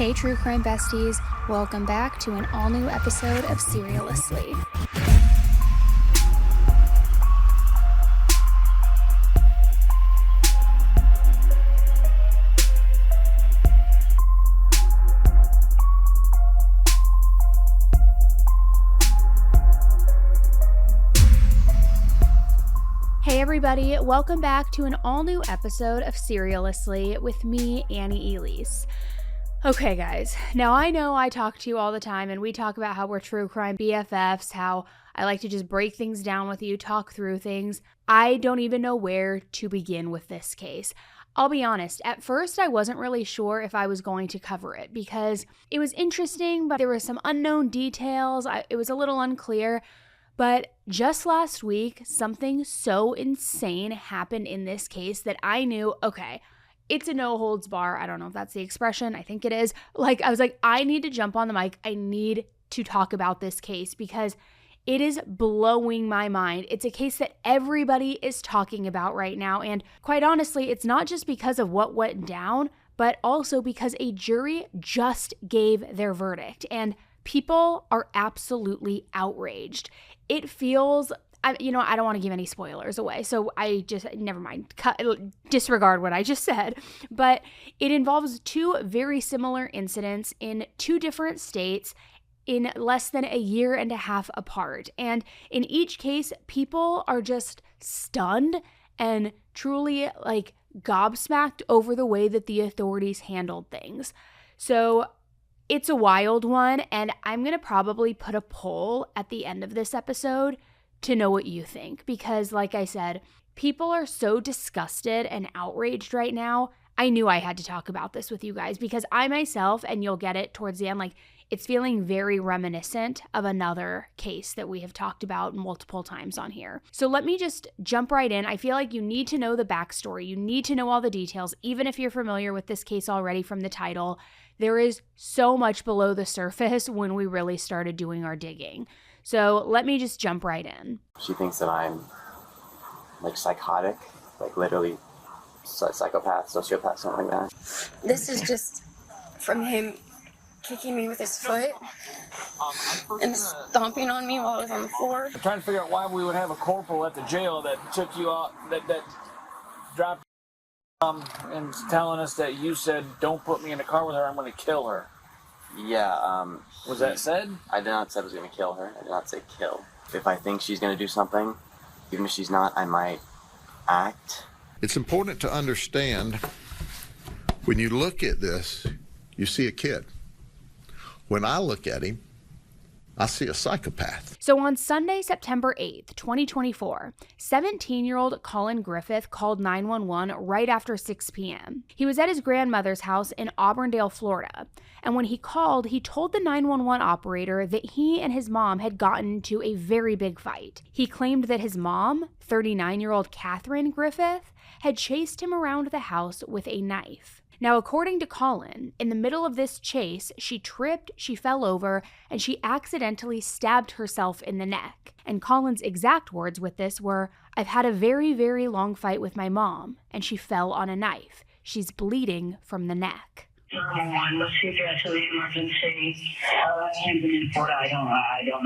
Hey True Crime Besties, welcome back to an all-new episode of Seriously. Hey everybody, welcome back to an all-new episode of Seriously with me, Annie Elise. Okay guys, now I know I talk to you all the time and we talk about how we're true crime BFFs, how I like to just break things down with you, talk through things. I don't even know where to begin with this case. I'll be honest, at first I wasn't really sure if I was going to cover it because it was interesting, but there were some unknown details. It was a little unclear. But just last week, something so insane happened in this case that I knew, okay, it's a no holds bar. I don't know if that's the expression. I think it is. I was like, I need to jump on the mic. I need to talk about this case because it is blowing my mind. It's a case that everybody is talking about right now. And quite honestly, it's not just because of what went down, but also because a jury just gave their verdict and people are absolutely outraged. It feels, I don't want to give any spoilers away, so never mind, disregard what I just said. But it involves two very similar incidents in two different states in less than a year and a half apart. And in each case, people are just stunned and truly gobsmacked over the way that the authorities handled things. So it's a wild one, and I'm going to probably put a poll at the end of this episode to know what you think. Because like I said, people are so disgusted and outraged right now. I knew I had to talk about this with you guys because I myself, and you'll get it towards the end, it's feeling very reminiscent of another case that we have talked about multiple times on here. So let me just jump right in. I feel like you need to know the backstory. You need to know all the details, even if you're familiar with this case already from the title. There is so much below the surface when we really started doing our digging. So let me just jump right in. She thinks that I'm psychotic, literally psychopath, sociopath, something like that. This is just from him kicking me with his foot and stomping on me while I was on the floor. I'm trying to figure out why we would have a corporal at the jail that took you out, that dropped and telling us that you said, don't put me in the car with her, I'm going to kill her. Yeah, Was that said? I did not say I was going to kill her. I did not say kill. If I think she's going to do something, even if she's not, I might act. It's important to understand when you look at this, you see a kid. When I look at him, I see a psychopath. So on Sunday, September 8th, 2024, 17-year-old Collin Griffith called 911 right after 6 p.m. He was at his grandmother's house in Auburndale, Florida. And when he called, he told the 911 operator that he and his mom had gotten into a very big fight. He claimed that his mom, 39-year-old Catherine Griffith, had chased him around the house with a knife. Now, according to Colin, in the middle of this chase, she tripped, she fell over, and she accidentally stabbed herself in the neck. And Colin's exact words with this were, "I've had a very, very long fight with my mom, and she fell on a knife. She's bleeding from the neck." 911, let's see if you're actually emergency. I haven't been in Florida. I don't know I don't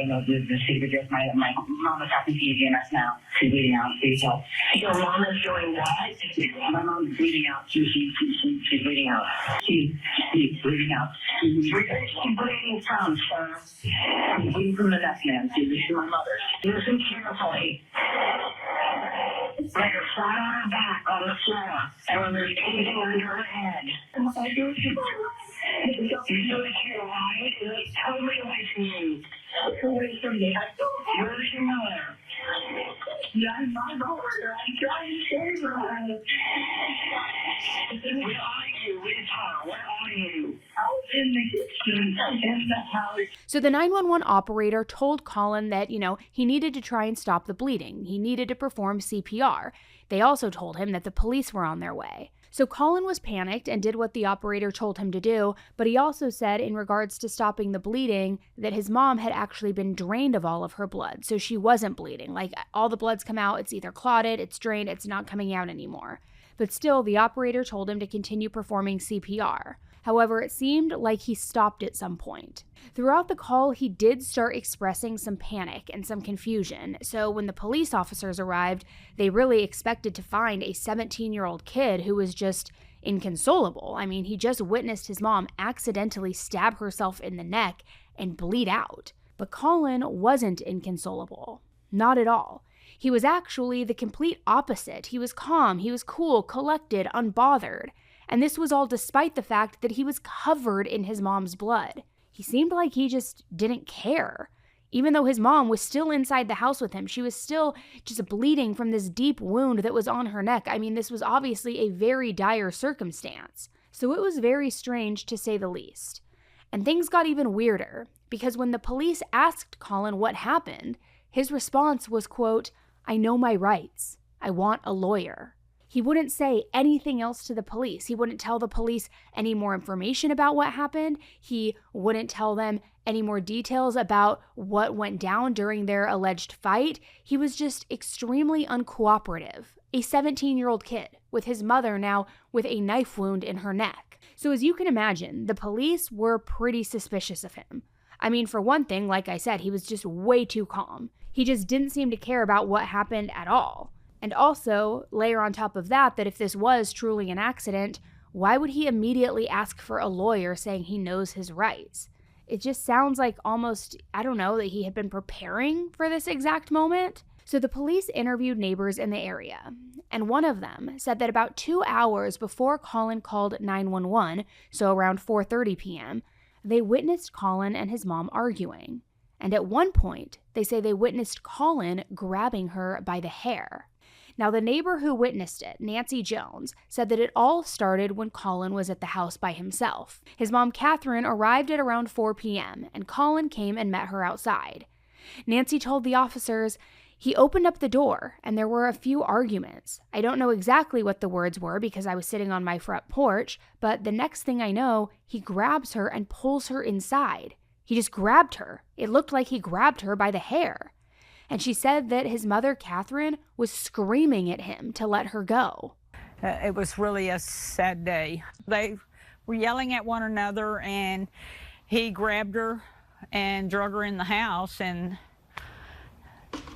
know the secret address. My mom is talking to EMS now. She's bleeding out. Please help. Your mom is doing what? My mom's bleeding out. She's bleeding out. She's bleeding out. She's bleeding from, sir. She's bleeding from the neck, man. She's my mother. Listen carefully. Let her flat on her back on the floor. And when there's anything under her head. You do it here, right? It's totally away from you. Away from me. Where's your mother? I'm my mother. I'm trying to save her. Where are you? Where's her? Where are you? Out in the kitchen. In the house. So the 911 operator told Colin that, he needed to try and stop the bleeding. He needed to perform CPR. They also told him that the police were on their way. So Colin was panicked and did what the operator told him to do, but he also said in regards to stopping the bleeding that his mom had actually been drained of all of her blood, so she wasn't bleeding. All the blood's come out, it's either clotted, it's drained, it's not coming out anymore. but still the operator told him to continue performing CPR. However, it seemed like he stopped at some point. Throughout the call, he did start expressing some panic and some confusion, so when the police officers arrived, they really expected to find a 17-year-old kid who was just inconsolable. I mean, he just witnessed his mom accidentally stab herself in the neck and bleed out. But Colin wasn't inconsolable. Not at all. He was actually the complete opposite. He was calm, he was cool, collected, unbothered. And this was all despite the fact that he was covered in his mom's blood. He seemed like he just didn't care. Even though his mom was still inside the house with him, she was still just bleeding from this deep wound that was on her neck. I mean, this was obviously a very dire circumstance. So it was very strange, to say the least. And things got even weirder, because when the police asked Colin what happened, his response was, quote, "I know my rights. I want a lawyer." He wouldn't say anything else to the police. He wouldn't tell the police any more information about what happened. He wouldn't tell them any more details about what went down during their alleged fight. He was just extremely uncooperative. A 17-year-old kid with his mother now with a knife wound in her neck. So as you can imagine, the police were pretty suspicious of him. I mean, for one thing, like I said, he was just way too calm. He just didn't seem to care about what happened at all. And also, layer on top of that if this was truly an accident, why would he immediately ask for a lawyer saying he knows his rights? It just sounds like almost, I don't know, that he had been preparing for this exact moment. So the police interviewed neighbors in the area, and one of them said that about 2 hours before Colin called 911, so around 4:30 p.m., they witnessed Colin and his mom arguing. And at one point, they say they witnessed Colin grabbing her by the hair. Now, the neighbor who witnessed it, Nancy Jones, said that it all started when Colin was at the house by himself. His mom, Catherine, arrived at around 4 p.m., and Colin came and met her outside. Nancy told the officers, "He opened up the door, and there were a few arguments. I don't know exactly what the words were because I was sitting on my front porch, but the next thing I know, he grabs her and pulls her inside. He just grabbed her. It looked like he grabbed her by the hair." And she said that his mother, Catherine, was screaming at him to let her go. It was really a sad day. They were yelling at one another, and he grabbed her and drug her in the house. And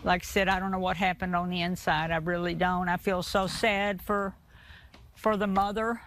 like I said, I don't know what happened on the inside. I really don't. I feel so sad for the mother.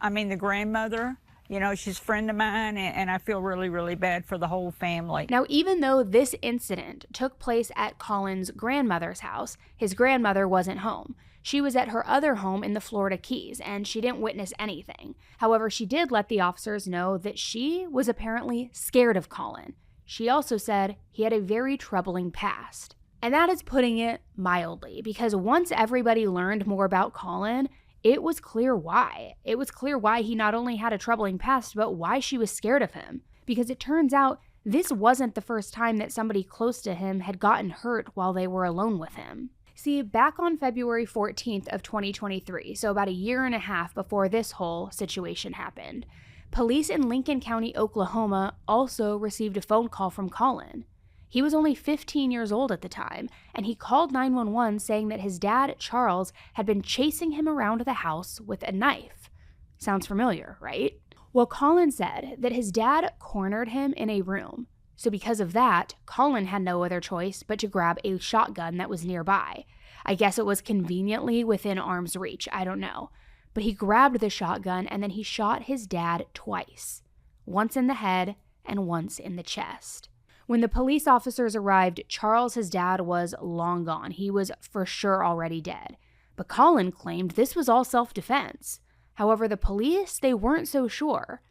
I mean, the grandmother. You know, she's a friend of mine, and I feel really, really bad for the whole family. Now, even though this incident took place at Colin's grandmother's house, his grandmother wasn't home. She was at her other home in the Florida Keys, and she didn't witness anything. However, she did let the officers know that she was apparently scared of Colin. She also said he had a very troubling past. And that is putting it mildly, because once everybody learned more about Colin, it was clear why. It was clear why he not only had a troubling past, but why she was scared of him. Because it turns out this wasn't the first time that somebody close to him had gotten hurt while they were alone with him. See, back on February 14th of 2023, so about a year and a half before this whole situation happened, police in Lincoln County, Oklahoma also received a phone call from Colin. He was only 15 years old at the time, and he called 911 saying that his dad, Charles, had been chasing him around the house with a knife. Sounds familiar, right? Well, Colin said that his dad cornered him in a room. So because of that, Colin had no other choice but to grab a shotgun that was nearby. I guess it was conveniently within arm's reach, I don't know. But he grabbed the shotgun and then he shot his dad twice. Once in the head and once in the chest. When the police officers arrived, Charles, his dad, was long gone. He was for sure already dead. But Colin claimed this was all self-defense. However, the police, they weren't so sure.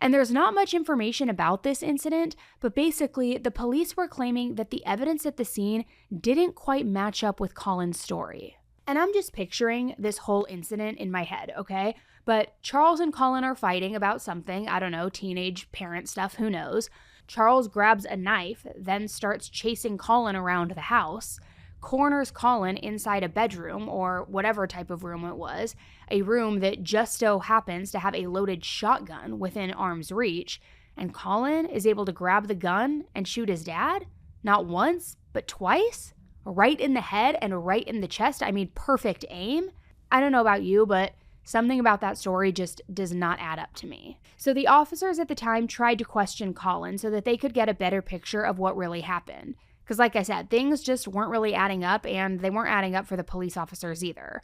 And there's not much information about this incident, but basically, the police were claiming that the evidence at the scene didn't quite match up with Colin's story. And I'm just picturing this whole incident in my head, okay? But Charles and Colin are fighting about something, I don't know, teenage parent stuff, who knows? Charles grabs a knife, then starts chasing Colin around the house, corners Colin inside a bedroom, or whatever type of room it was, a room that just so happens to have a loaded shotgun within arm's reach, and Colin is able to grab the gun and shoot his dad? Not once, but twice? Right in the head and right in the chest. I mean, perfect aim. I don't know about you, but something about that story just does not add up to me. So the officers at the time tried to question Colin so that they could get a better picture of what really happened. Because like I said, things just weren't really adding up, and they weren't adding up for the police officers either.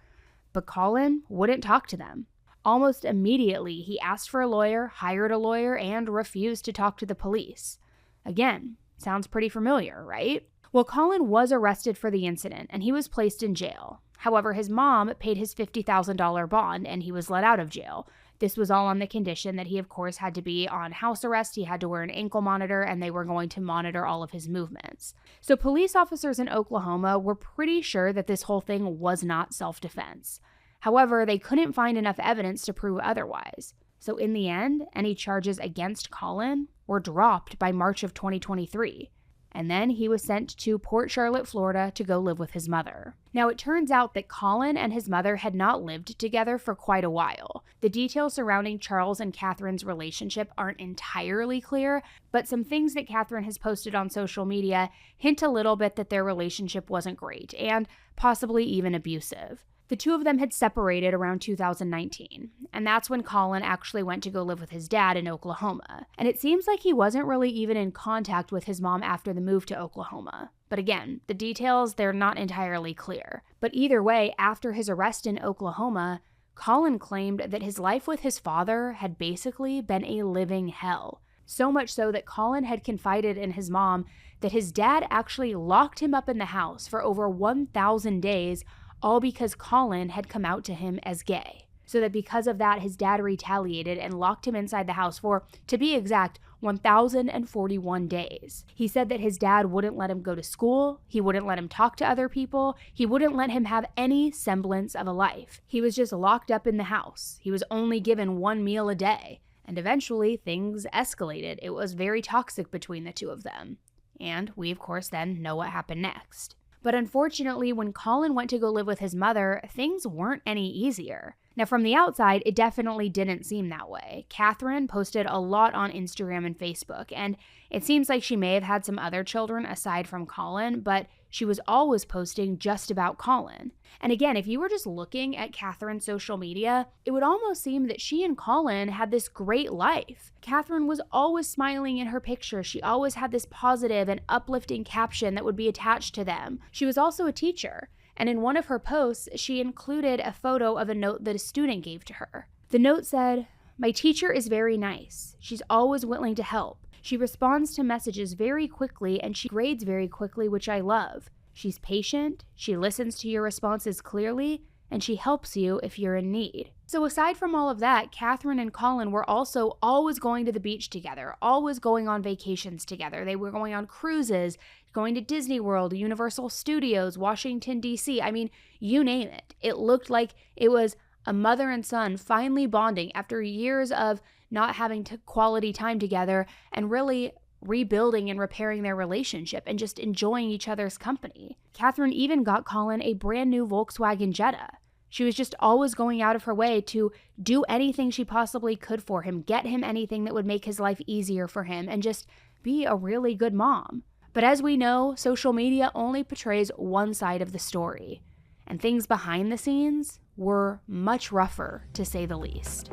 But Colin wouldn't talk to them. Almost immediately, he asked for a lawyer, hired a lawyer, and refused to talk to the police. Again, sounds pretty familiar, right? Well, Colin was arrested for the incident, and he was placed in jail. However, his mom paid his $50,000 bond, and he was let out of jail. This was all on the condition that he, of course, had to be on house arrest, he had to wear an ankle monitor, and they were going to monitor all of his movements. So police officers in Oklahoma were pretty sure that this whole thing was not self-defense. However, they couldn't find enough evidence to prove otherwise. So in the end, any charges against Colin were dropped by March of 2023. And then he was sent to Port Charlotte, Florida to go live with his mother. Now, it turns out that Colin and his mother had not lived together for quite a while. The details surrounding Charles and Catherine's relationship aren't entirely clear, but some things that Catherine has posted on social media hint a little bit that their relationship wasn't great and possibly even abusive. The two of them had separated around 2019, and that's when Colin actually went to go live with his dad in Oklahoma. And it seems like he wasn't really even in contact with his mom after the move to Oklahoma. But again, the details, they're not entirely clear. But either way, after his arrest in Oklahoma, Colin claimed that his life with his father had basically been a living hell. So much so that Colin had confided in his mom that his dad actually locked him up in the house for over 1,000 days, all because Colin had come out to him as gay. So that because of that, his dad retaliated and locked him inside the house for, to be exact, 1,041 days. He said that his dad wouldn't let him go to school, he wouldn't let him talk to other people, he wouldn't let him have any semblance of a life. He was just locked up in the house. He was only given one meal a day. And eventually, things escalated. It was very toxic between the two of them. And we, of course, then know what happened next. But unfortunately, when Colin went to go live with his mother, things weren't any easier. Now, from the outside, it definitely didn't seem that way. Catherine posted a lot on Instagram and Facebook, and it seems like she may have had some other children aside from Colin, but she was always posting just about Colin. And again, if you were just looking at Catherine's social media, it would almost seem that she and Colin had this great life. Catherine was always smiling in her pictures. She always had this positive and uplifting caption that would be attached to them. She was also a teacher. And in one of her posts, she included a photo of a note that a student gave to her. The note said, "My teacher is very nice. She's always willing to help. She responds to messages very quickly and she grades very quickly, which I love. She's patient, she listens to your responses clearly, and she helps you if you're in need." So aside from all of that, Catherine and Colin were also always going to the beach together, always going on vacations together. They were going on cruises, going to Disney World, Universal Studios, Washington, D.C. I mean, you name it. It looked like it was a mother and son finally bonding after years of not having quality time together and really rebuilding and repairing their relationship and just enjoying each other's company. Catherine even got Colin a brand new Volkswagen Jetta. She was just always going out of her way to do anything she possibly could for him, get him anything that would make his life easier for him, and just be a really good mom. But as we know, social media only portrays one side of the story, and things behind the scenes were much rougher, to say the least.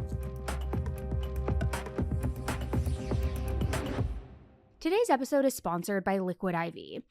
Today's episode is sponsored by Liquid IV.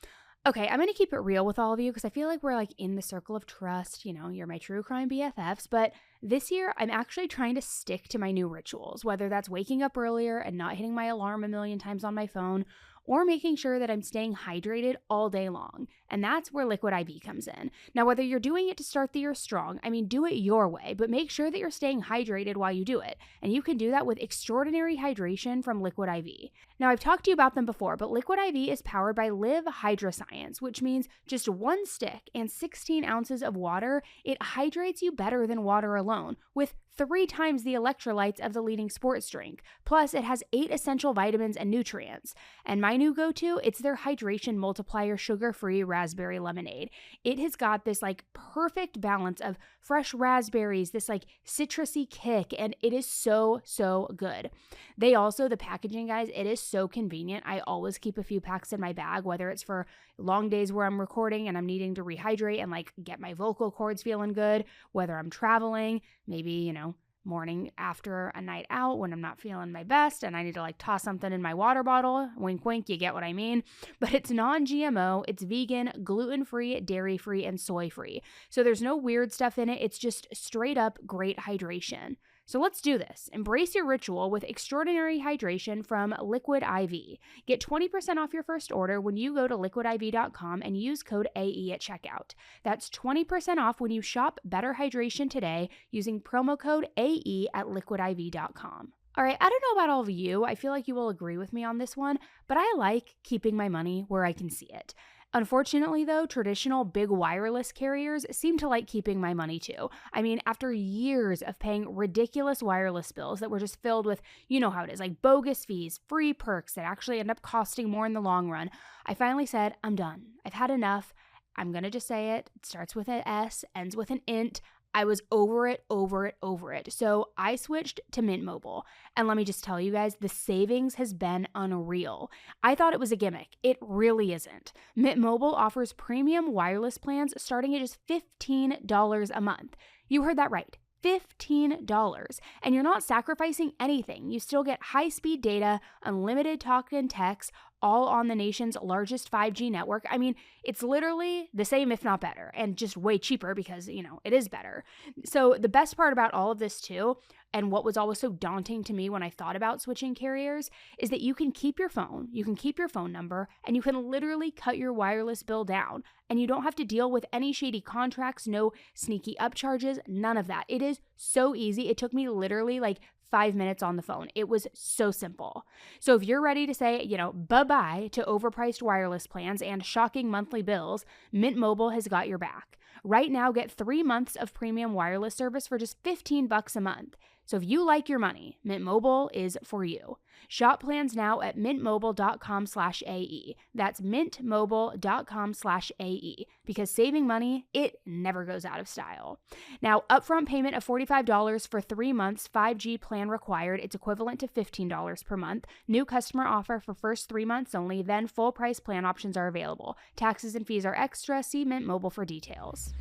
Okay, I'm going to keep it real with all of you because I feel like we're in the circle of trust. You know, you're my true crime BFFs. But this year, I'm actually trying to stick to my new rituals, whether that's waking up earlier and not hitting my alarm a million times on my phone, or making sure that I'm staying hydrated all day long. And that's where Liquid IV comes in. Now, whether you're doing it to start the year strong, do it your way, but make sure that you're staying hydrated while you do it. And you can do that with extraordinary hydration from Liquid IV. Now, I've talked to you about them before, but Liquid IV is powered by Live Hydroscience, which means just one stick and 16 ounces of water, it hydrates you better than water alone, with 3 times the electrolytes of the leading sports drink. Plus, it has 8 essential vitamins and nutrients. And my my new go-to, it's their Hydration Multiplier sugar-free raspberry lemonade. It has got this like perfect balance of fresh raspberries, this like citrusy kick, and it is so, so good. They also, the packaging, guys, it is so convenient. I always keep a few packs in my bag, whether it's for long days where I'm recording and I'm needing to rehydrate and like get my vocal cords feeling good, whether I'm traveling, maybe, morning after a night out when I'm not feeling my best and I need to like toss something in my water bottle. Wink, wink, you get what I mean. But it's non-GMO, it's vegan, gluten-free, dairy-free, and soy-free. So there's no weird stuff in it. It's just straight up great hydration. So let's do this. Embrace your ritual with extraordinary hydration from Liquid IV. Get 20% off your first order when you go to liquidiv.com and use code AE at checkout. That's 20% off when you shop Better Hydration today using promo code AE at liquidiv.com. All right, I don't know about all of you. I feel like you will agree with me on this one, but I like keeping my money where I can see it. Unfortunately, though, traditional big wireless carriers seem to like keeping my money too. I mean, after years of paying ridiculous wireless bills that were just filled with, you know how it is, like bogus fees, free perks that actually end up costing more in the long run, I finally said, I'm done. I've had enough. I'm going to just say it. It starts with an S, ends with an int. I was over it. So I switched to Mint Mobile. And let me just tell you guys, the savings has been unreal. I thought it was a gimmick. It really isn't. Mint Mobile offers premium wireless plans starting at just $15 a month. You heard that right. $15. And you're not sacrificing anything. You still get high-speed data, unlimited talk and text, all on the nation's largest 5G network. I mean, it's literally the same, if not better, and just way cheaper because, it is better. So the best part about all of this too, and what was always so daunting to me when I thought about switching carriers, is that you can keep your phone, you can keep your phone number, and you can literally cut your wireless bill down. And you don't have to deal with any shady contracts, no sneaky upcharges, none of that. It is so easy. It took me literally like 5 minutes on the phone. It was so simple. So if you're ready to say, bye-bye to overpriced wireless plans and shocking monthly bills, Mint Mobile has got your back. Right now, get 3 months of premium wireless service for just $15 a month. So if you like your money, Mint Mobile is for you. Shop plans now at mintmobile.com/AE. That's mintmobile.com/AE, because saving money, it never goes out of style. Now, upfront payment of $45 for 3 months, 5G plan required. It's equivalent to $15 per month. New customer offer for first 3 months only, then full price plan options are available. Taxes and fees are extra. See Mint Mobile for details.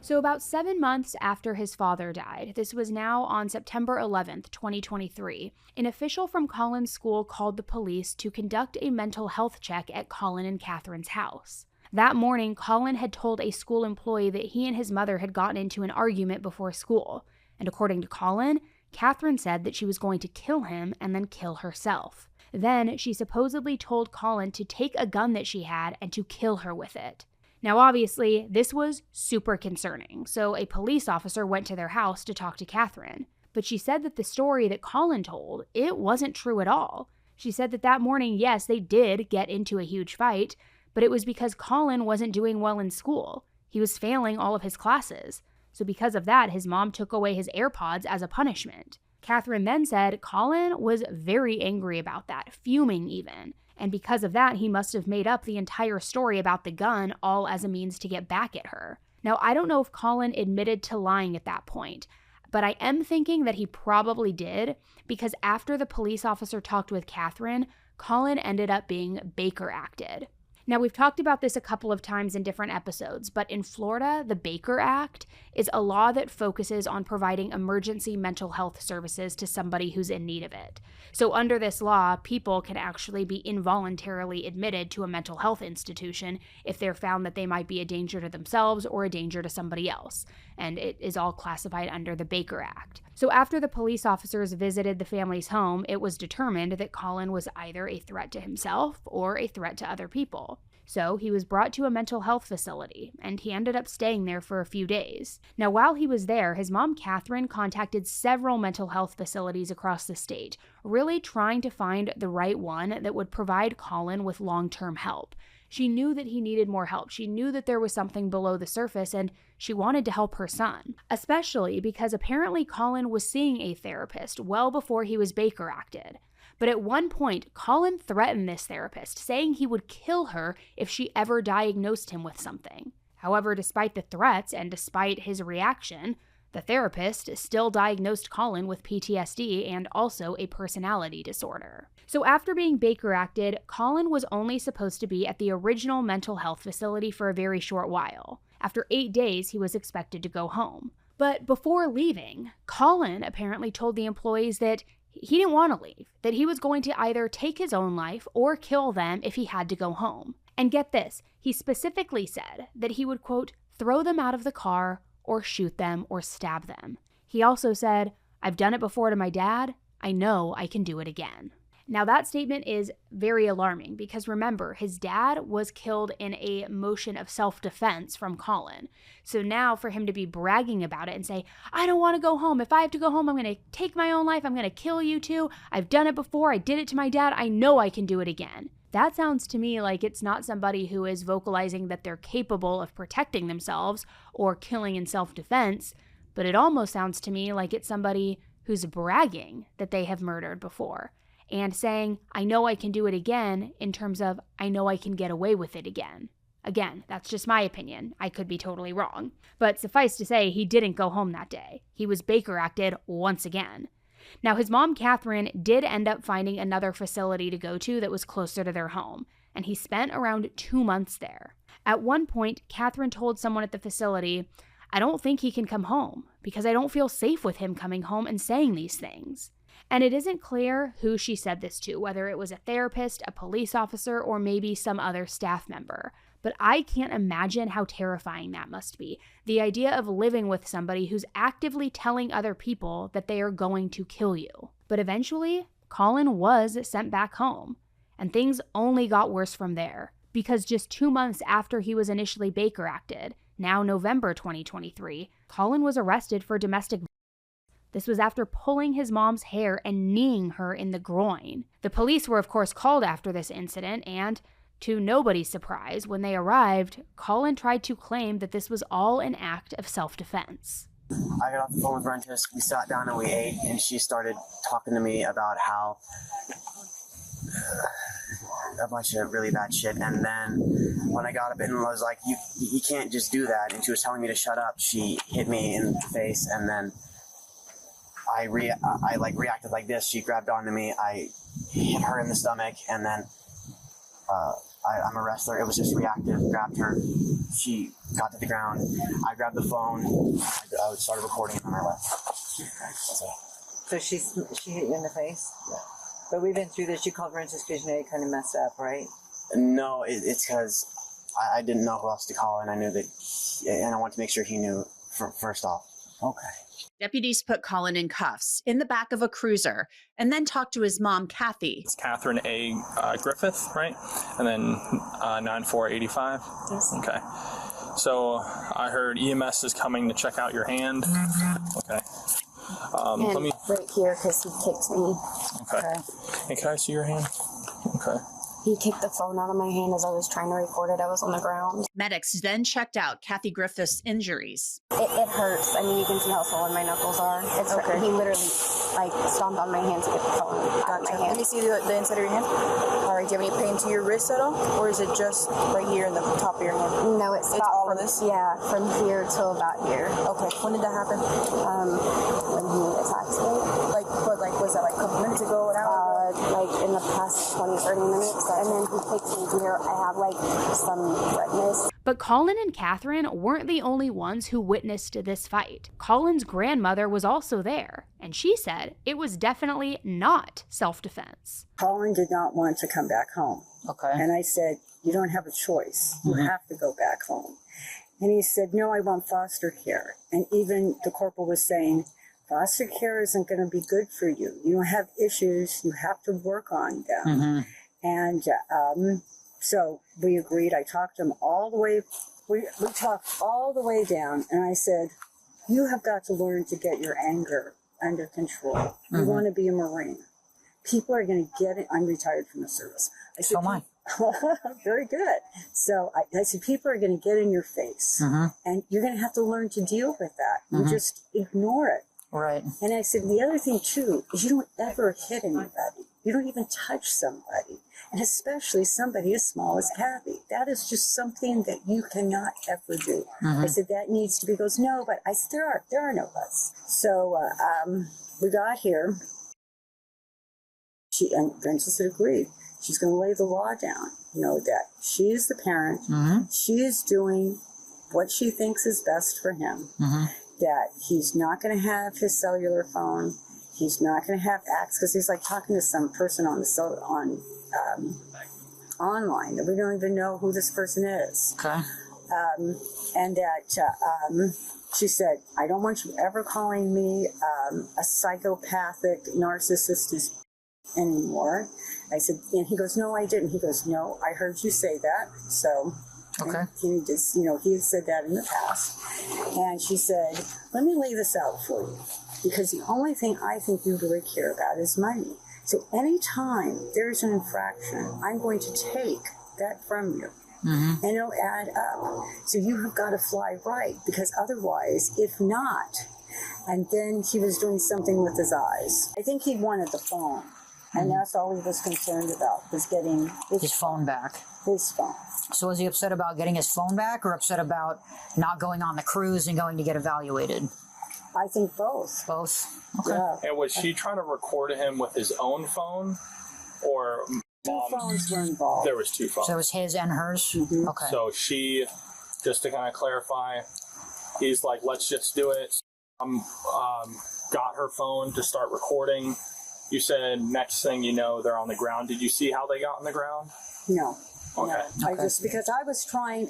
So about 7 months after his father died, this was now on September 11th, 2023, an official from Colin's school called the police to conduct a mental health check at Colin and Catherine's house. That morning, Colin had told a school employee that he and his mother had gotten into an argument before school. And according to Colin, Catherine said that she was going to kill him and then kill herself. Then she supposedly told Colin to take a gun that she had and to kill her with it. Now, obviously, this was super concerning, so a police officer went to their house to talk to Catherine. But she said that the story that Colin told, it wasn't true at all. She said that morning, yes, they did get into a huge fight, but it was because Colin wasn't doing well in school. He was failing all of his classes. So because of that, his mom took away his AirPods as a punishment. Catherine then said Colin was very angry about that, fuming even. And because of that, he must have made up the entire story about the gun, all as a means to get back at her. Now, I don't know if Colin admitted to lying at that point, but I am thinking that he probably did, because after the police officer talked with Catherine, Colin ended up being Baker acted. Now, we've talked about this a couple of times in different episodes, but in Florida, the Baker Act is a law that focuses on providing emergency mental health services to somebody who's in need of it. So under this law, people can actually be involuntarily admitted to a mental health institution if they're found that they might be a danger to themselves or a danger to somebody else. And it is all classified under the Baker Act. So after the police officers visited the family's home, it was determined that Colin was either a threat to himself or a threat to other people. So he was brought to a mental health facility, and he ended up staying there for a few days. Now, while he was there, his mom, Catherine, contacted several mental health facilities across the state, really trying to find the right one that would provide Colin with long-term help. She knew that he needed more help. She knew that there was something below the surface, and she wanted to help her son, especially because apparently Colin was seeing a therapist well before he was Baker acted. But at one point, Colin threatened this therapist, saying he would kill her if she ever diagnosed him with something. However, despite the threats and despite his reaction, the therapist still diagnosed Colin with PTSD and also a personality disorder. So after being Baker acted, Colin was only supposed to be at the original mental health facility for a very short while. After 8 days, he was expected to go home. But before leaving, Colin apparently told the employees that he didn't want to leave, that he was going to either take his own life or kill them if he had to go home. And get this, he specifically said that he would, quote, throw them out of the car or shoot them or stab them. He also said, I've done it before to my dad. I know I can do it again. Now that statement is very alarming because remember, his dad was killed in a motion of self-defense from Colin. So now for him to be bragging about it and say, I don't want to go home. If I have to go home, I'm going to take my own life. I'm going to kill you too. I've done it before. I did it to my dad. I know I can do it again. That sounds to me like it's not somebody who is vocalizing that they're capable of protecting themselves or killing in self-defense, but it almost sounds to me like it's somebody who's bragging that they have murdered before and saying, I know I can do it again, in terms of, I know I can get away with it again. Again, that's just my opinion. I could be totally wrong. But suffice to say, he didn't go home that day. He was Baker acted once again. Now, his mom, Catherine, did end up finding another facility to go to that was closer to their home, and he spent around 2 months there. At one point, Catherine told someone at the facility, I don't think he can come home because I don't feel safe with him coming home and saying these things. And it isn't clear who she said this to, whether it was a therapist, a police officer, or maybe some other staff member. But I can't imagine how terrifying that must be. The idea of living with somebody who's actively telling other people that they are going to kill you. But eventually, Colin was sent back home. And things only got worse from there. Because just 2 months after he was initially Baker acted, now November 2023, Colin was arrested for domestic violence. This was after pulling his mom's hair and kneeing her in the groin. The police were of course called after this incident, and to nobody's surprise, when they arrived, Colin tried to claim that this was all an act of self-defense. I got off the phone with Rentis, we sat down and we ate, and she started talking to me about how a bunch of really bad shit. And then when I got up and was like, you can't just do that, and she was telling me to shut up, she hit me in the face, and then I reacted like this. She grabbed onto me, I hit her in the stomach, and then I'm a wrestler. It was just reactive. Grabbed her. She got to the ground. I grabbed the phone. I started recording, and then I left. So she hit you in the face? Yeah. But we've been through this. You called Rentis because you know you kind of messed up, right? No, it's because I didn't know who else to call, and I knew that, and I wanted to make sure he knew first off. Okay. Deputies put Colin in cuffs in the back of a cruiser and then talked to his mom, Kathy. It's Catherine Griffith, right? And then 9485. Yes. Okay. So I heard EMS is coming to check out your hand. Okay. And Let me. right here, because he kicked me. Okay. Hey, can I see your hand? Okay. He kicked the phone out of my hand as I was trying to record it. I was on the ground. Medics then checked out Kathy Griffith's injuries. It hurts. I mean, you can see how swollen my knuckles are. It's Okay. He literally stomped on my hand to get the phone out of my hand. Let me see the inside of your hand. All right, do you have any pain to your wrist at all? Or is it just right here in the top of your hand? No, it's all from, of this? Yeah, from here till about here. Okay, when did that happen? When he attacked me. Was that like a couple minutes ago, an hour ago? In the past 20, 30 minutes. And then he takes me here. I have some redness. But Colin and Catherine weren't the only ones who witnessed this fight. Colin's grandmother was also there, and she said it was definitely not self-defense. Colin did not want to come back home. Okay. And I said, you don't have a choice. You have to go back home. And he said, no, I want foster care. And even the corporal was saying, foster care isn't going to be good for you. You don't have issues. You have to work on them. And so we agreed. I talked to him all the way. We talked all the way down. And I said, you have got to learn to get your anger under control. You want to be a Marine. People are going to get it. I'm retired from the service. I said, Very good. So I said, people are going to get in your face, and you're going to have to learn to deal with that. You just ignore it. Right. And I said, the other thing too is you don't ever hit anybody. You don't even touch somebody, and especially somebody as small as Kathy. That is just something that you cannot ever do. I said, that needs to be. He goes, no, but I said, there are no buts. So we got here. And Princess had agreed. She's going to lay the law down. You know, that she is the parent. She is doing what she thinks is best for him. That he's not going to have his cellular phone. He's not going to have access, because he's like talking to some person on online that we don't even know who this person is. Okay. And that she said, I don't want you ever calling me a psychopathic narcissist anymore. I said, and he goes, no, I didn't. He goes, no, I heard you say that. So, okay. He just, you know, he had said that in the past. And she said, let me lay this out for you, because the only thing I think you really care about is money. So anytime there's an infraction, I'm going to take that from you. And it'll add up. So you have got to fly right, because otherwise, if not, and then he was doing something with his eyes. I think he wanted the phone. And that's all he was concerned about, was getting his phone back. His phone. So was he upset about getting his phone back, or upset about not going on the cruise and going to get evaluated? I think both. Both? Okay. Yeah. And was she trying to record him with his own phone, or two phones were involved? There was two phones. So it was his and hers? Okay. So she, just to kind of clarify, he's like, let's just do it. Got her phone to start recording. You said next thing you know, they're on the ground. Did you see how they got on the ground? No. Okay. No. I just, because I was trying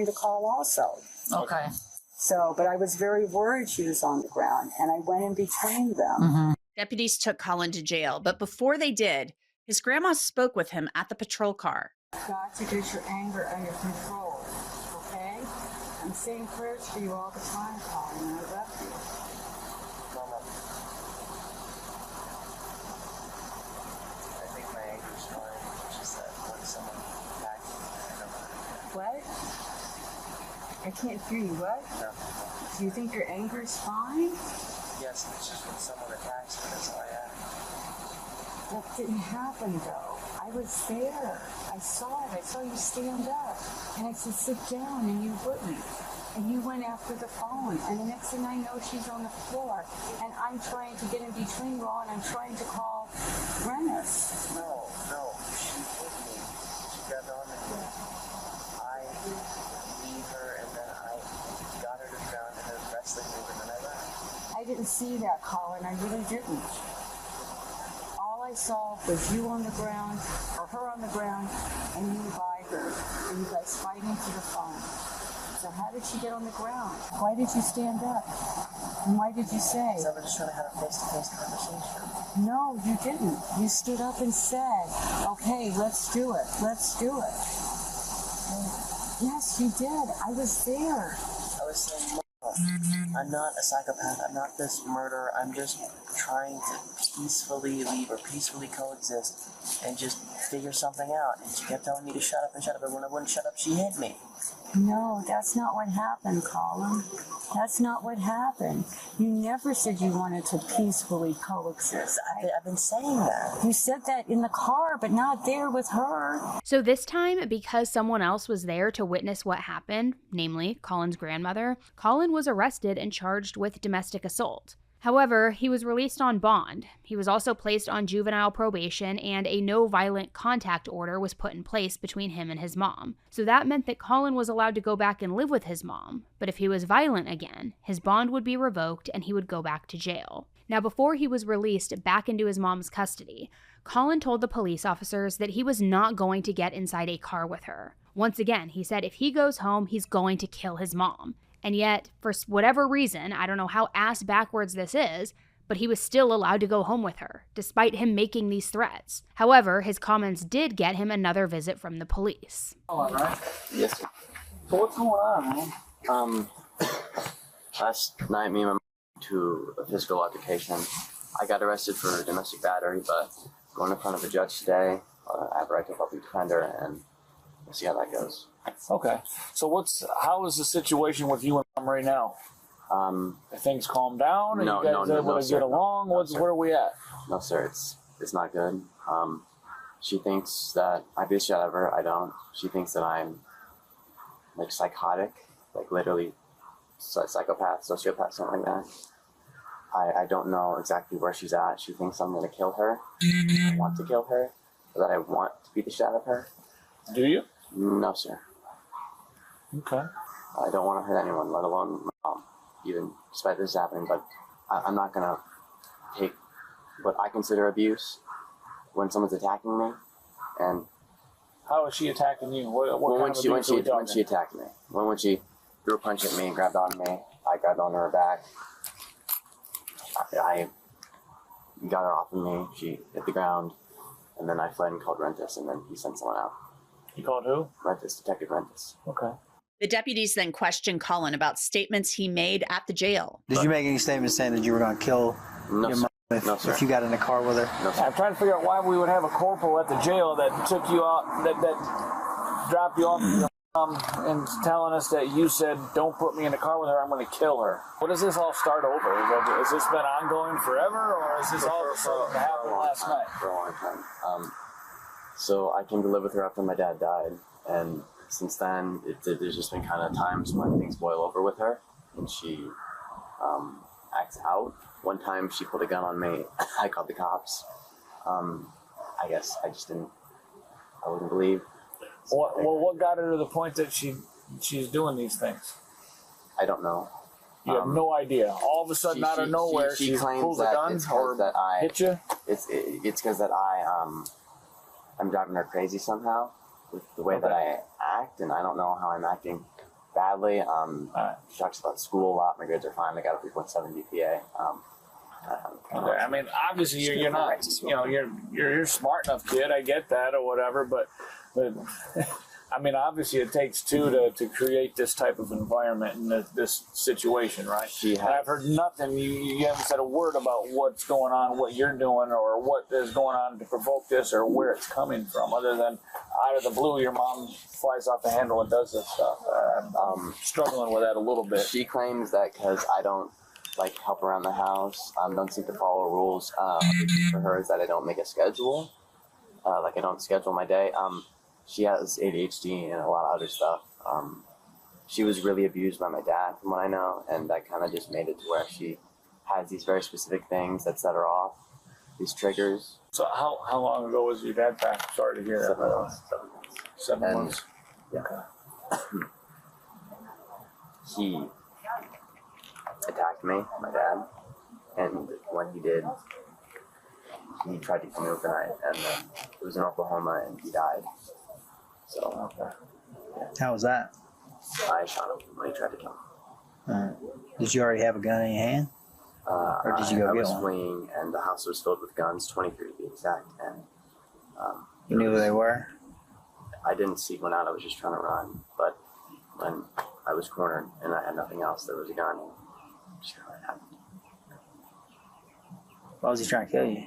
to call also. Okay. So, but I was very worried she was on the ground, and I went in between them. Deputies took Colin to jail, but before they did, his grandma spoke with him at the patrol car. Got to get your anger under control, okay? I'm saying prayers for you all the time, Colin, and I love you. Mama, I think my anger's fine. It's just that when someone attacks me, I don't know. What? I can't hear you. What? No. Do you think your anger is fine? Yes, it's just when someone attacks me, that's how I act. That didn't happen, though. I was there. I saw it. I saw you stand up. And I said, sit down, and you wouldn't. And you went after the phone. And the next thing I know, she's on the floor. And I'm trying to get in between you all, and I'm trying to call Rennis. No. She hit me. She grabbed on me. I beat her, and then I got her to the ground, and then wrestling me, and then I left. I didn't see that, Colin. I really didn't. All I saw was you on the ground, or her on the ground, and you by her, and you guys fighting for the phone. So how did she get on the ground? Why did you stand up? And why did you say? Because I was just trying to have a face-to-face conversation. No, you didn't. You stood up and said, okay, let's do it. Let's do it. Yes, you did. I was there. I was saying, I'm not a psychopath. I'm not this murderer. I'm just trying to peacefully leave or peacefully coexist and just figure something out. And she kept telling me to shut up and shut up. And when I wouldn't shut up, she hit me. No, that's not what happened, Colin. That's not what happened. You never said you wanted to peacefully coexist. I've been saying that. You said that in the car, but not there with her. So this time, because someone else was there to witness what happened, namely Colin's grandmother, Colin was arrested and charged with domestic assault. However, he was released on bond. He was also placed on juvenile probation, and a no violent contact order was put in place between him and his mom. So that meant that Colin was allowed to go back and live with his mom, but if he was violent again, his bond would be revoked and he would go back to jail. Now, before he was released back into his mom's custody, Colin told the police officers that he was not going to get inside a car with her. Once again, he said if he goes home, he's going to kill his mom. And yet, for whatever reason, I don't know how ass backwards this is, but he was still allowed to go home with her, despite him making these threats. However, his comments did get him another visit from the police. All right. Yes, sir. So what's going on, man? Last night, me and my mom went to a physical altercation. I got arrested for domestic battery, but going in front of a judge today, I have a right to a public defender, and we'll see how that goes. Okay. So how is the situation with you and Mom right now? Have things calmed down? Are you guys able to get along? Where are we at? No, sir. It's not good. She thinks that I beat the shit out of her. I don't. She thinks that I'm like psychotic, like literally psychopath, sociopath, something like that. I don't know exactly where she's at. She thinks I'm going to kill her. I want to kill her, or that I want to beat the shit out of her. Do you? No, sir. Okay. I don't want to hurt anyone, let alone my mom, even despite this happening. But I'm not going to take what I consider abuse when someone's attacking me. And how is she attacking you? What kind of abuse are we talking? When she attacked me. When she threw a punch at me and grabbed on me, I grabbed on her back. I got her off of me. She hit the ground, and then I fled and called Rentis, and then he sent someone out. You called who? Rentis, Detective Rentis. Okay. The deputies then questioned Colin about statements he made at the jail. Did you make any statements saying that you were going to kill your mom if you got in a car with her? No, sir. I'm trying to figure out why we would have a corporal at the jail that took you out, that dropped you off with your mom and telling us that you said, don't put me in a car with her, I'm going to kill her. What does this all start over? Has this been ongoing forever, or is this all of a sudden happened last night? For a long time. So I came to live with her after my dad died, and since then, there's just been kind of times when things boil over with her, and she acts out. One time, she pulled a gun on me. I called the cops. I guess I wouldn't believe. What got her to the point that she's doing these things? I don't know. You have no idea. All of a sudden, out of nowhere, she pulls a gun or hit you? It's because that I'm driving her crazy somehow with the way that I act, and I don't know how I'm acting badly. She talks about school a lot. My grades are fine. I got a 3.7 GPA. I mean, obviously you're not, you're smart enough kid. I get that or whatever, but I mean, obviously it takes two to create this type of environment in this situation, right? And I've heard nothing. You haven't said a word about what's going on, what you're doing, or what is going on to provoke this, or where it's coming from, other than out of the blue, your mom flies off the handle and does this stuff. I'm struggling with that a little bit. She claims that because I don't help around the house, don't seem to follow rules. For her is that I don't make a schedule, I don't schedule my day. She has ADHD and a lot of other stuff. She was really abused by my dad, from what I know, and that kind of just made it to where she has these very specific things that set her off, these triggers. So how long ago was your dad back? Sorry to hear that. 7 months. 7 months. Yeah. He attacked me, my dad, and when he did, he tried to kill me overnight, and it was in Oklahoma, and he died. So, yeah. How was that? I shot him when he tried to kill me. Did you already have a gun in your hand? Or did you go I get was one? fleeing, and the house was filled with guns, 23 to be exact, and you knew who they were? I didn't seek one out, I was just trying to run, but when I was cornered and I had nothing else, there was a gun. Just kind of happened. Why was he trying to kill you?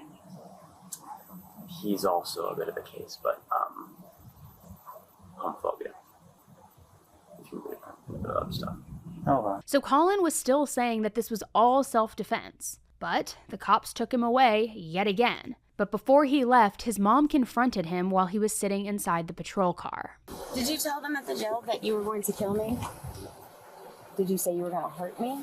He's also a bit of a case, but homophobia. If you believe that, a bit of other stuff. Okay. So Colin was still saying that this was all self-defense, but the cops took him away yet again. But before he left, his mom confronted him while he was sitting inside the patrol car. Did you tell them at the jail that you were going to kill me? Did you say you were going to hurt me?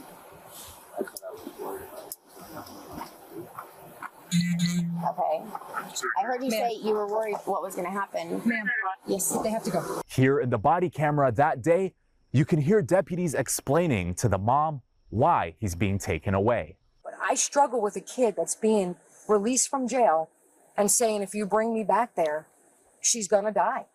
Okay. I heard you say you were worried what was going to happen. Ma'am. Yes, they have to go. Here in the body camera that day, you can hear deputies explaining to the mom why he's being taken away. But I struggle with a kid that's being released from jail and saying, if you bring me back there, she's going to die.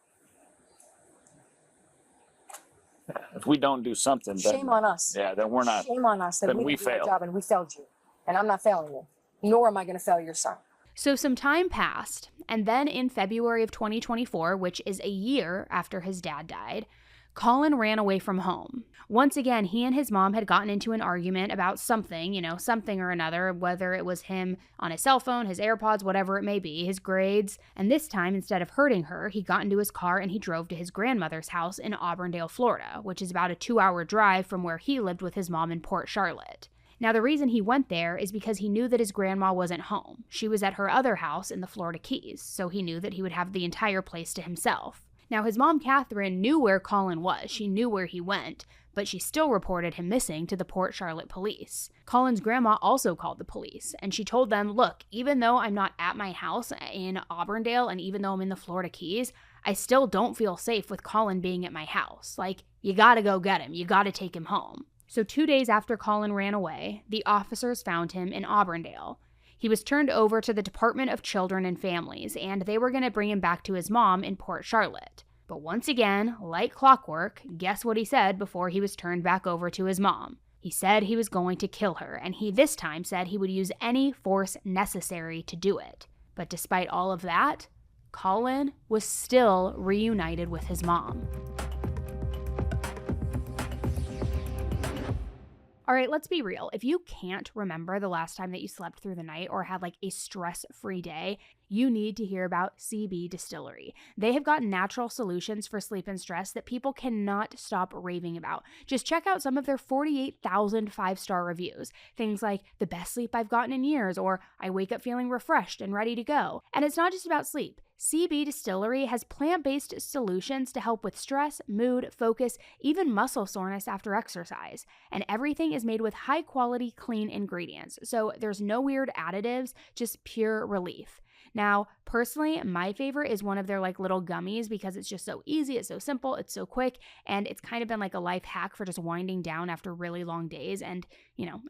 If we don't do something, then, shame on us. Yeah, then we're not. Shame on us that then we we didn't do our fail. job and we failed you. And I'm not failing you, nor am I going to fail your son. So some time passed, and then in February of 2024, which is a year after his dad died, Colin ran away from home. Once again, he and his mom had gotten into an argument about something, something or another, whether it was him on his cell phone, his AirPods, whatever it may be, his grades. And this time, instead of hurting her, he got into his car and he drove to his grandmother's house in Auburndale, Florida, which is about a 2-hour drive from where he lived with his mom in Port Charlotte. Now, the reason he went there is because he knew that his grandma wasn't home. She was at her other house in the Florida Keys, so he knew that he would have the entire place to himself. Now, his mom, Catherine, knew where Colin was. She knew where he went, but she still reported him missing to the Port Charlotte police. Colin's grandma also called the police, and she told them, look, even though I'm not at my house in Auburndale and even though I'm in the Florida Keys, I still don't feel safe with Colin being at my house. Like, you gotta go get him. You gotta take him home. So 2 days after Colin ran away, the officers found him in Auburndale. He was turned over to the Department of Children and Families, and they were going to bring him back to his mom in Port Charlotte. But once again, like clockwork, guess what he said before he was turned back over to his mom? He said he was going to kill her, and he this time said he would use any force necessary to do it. But despite all of that, Colin was still reunited with his mom. All right, let's be real. If you can't remember the last time that you slept through the night or had like a stress-free day, you need to hear about CB Distillery. They have got natural solutions for sleep and stress that people cannot stop raving about. Just check out some of their 48,000 five-star reviews. Things like, the best sleep I've gotten in years, or I wake up feeling refreshed and ready to go. And it's not just about sleep. CB Distillery has plant-based solutions to help with stress, mood, focus, even muscle soreness after exercise. And everything is made with high-quality, clean ingredients. So there's no weird additives, just pure relief. Now, personally, my favorite is one of their like little gummies because it's just so easy, it's so simple, it's so quick, and it's kind of been like a life hack for just winding down after really long days and,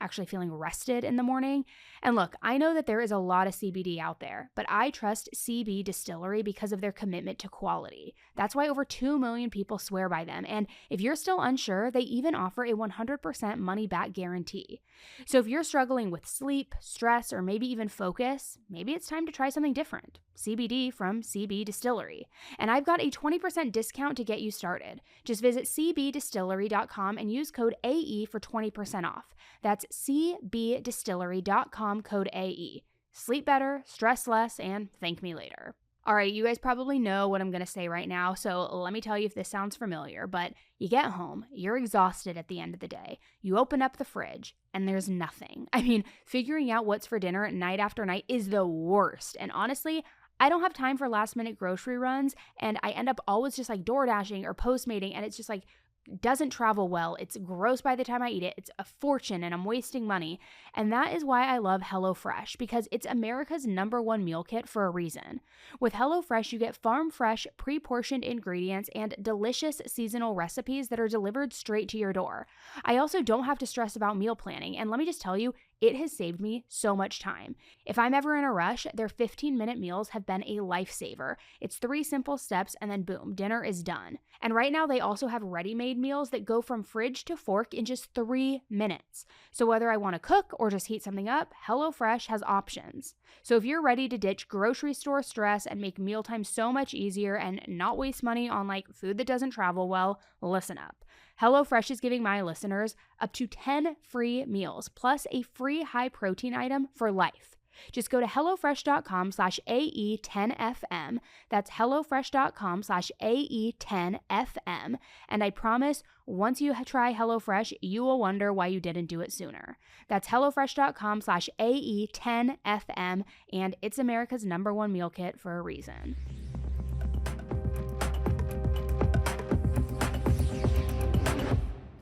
actually feeling rested in the morning. And look, I know that there is a lot of CBD out there, but I trust CB Distillery because of their commitment to quality. That's why over 2 million people swear by them. And if you're still unsure, they even offer a 100% money-back guarantee. So if you're struggling with sleep, stress, or maybe even focus, maybe it's time to try something different. CBD from CB Distillery. And I've got a 20% discount to get you started. Just visit cbdistillery.com and use code AE for 20% off. That's cbdistillery.com, code AE. Sleep better, stress less, and thank me later. All right, you guys probably know what I'm going to say right now, so let me tell you if this sounds familiar, but you get home, you're exhausted at the end of the day, you open up the fridge, and there's nothing. I mean, figuring out what's for dinner night after night is the worst, and honestly, I don't have time for last-minute grocery runs, and I end up always just like DoorDashing or Postmating, and it's just like, doesn't travel well. It's gross by the time I eat it. It's a fortune and I'm wasting money. And that is why I love HelloFresh, because it's America's #1 meal kit for a reason. With HelloFresh, you get farm-fresh, pre-portioned ingredients and delicious seasonal recipes that are delivered straight to your door. I also don't have to stress about meal planning. And let me just tell you, it has saved me so much time. If I'm ever in a rush, their 15-minute meals have been a lifesaver. It's 3 simple steps and then boom, dinner is done. And right now they also have ready-made meals that go from fridge to fork in just 3 minutes. So whether I want to cook or just heat something up, HelloFresh has options. So if you're ready to ditch grocery store stress and make mealtime so much easier and not waste money on like food that doesn't travel well, listen up. HelloFresh is giving my listeners up to 10 free meals, plus a free high-protein item for life. Just go to HelloFresh.com/AE10FM. That's HelloFresh.com/AE10FM. And I promise, once you try HelloFresh, you will wonder why you didn't do it sooner. That's HelloFresh.com/AE10FM. And it's America's #1 meal kit for a reason.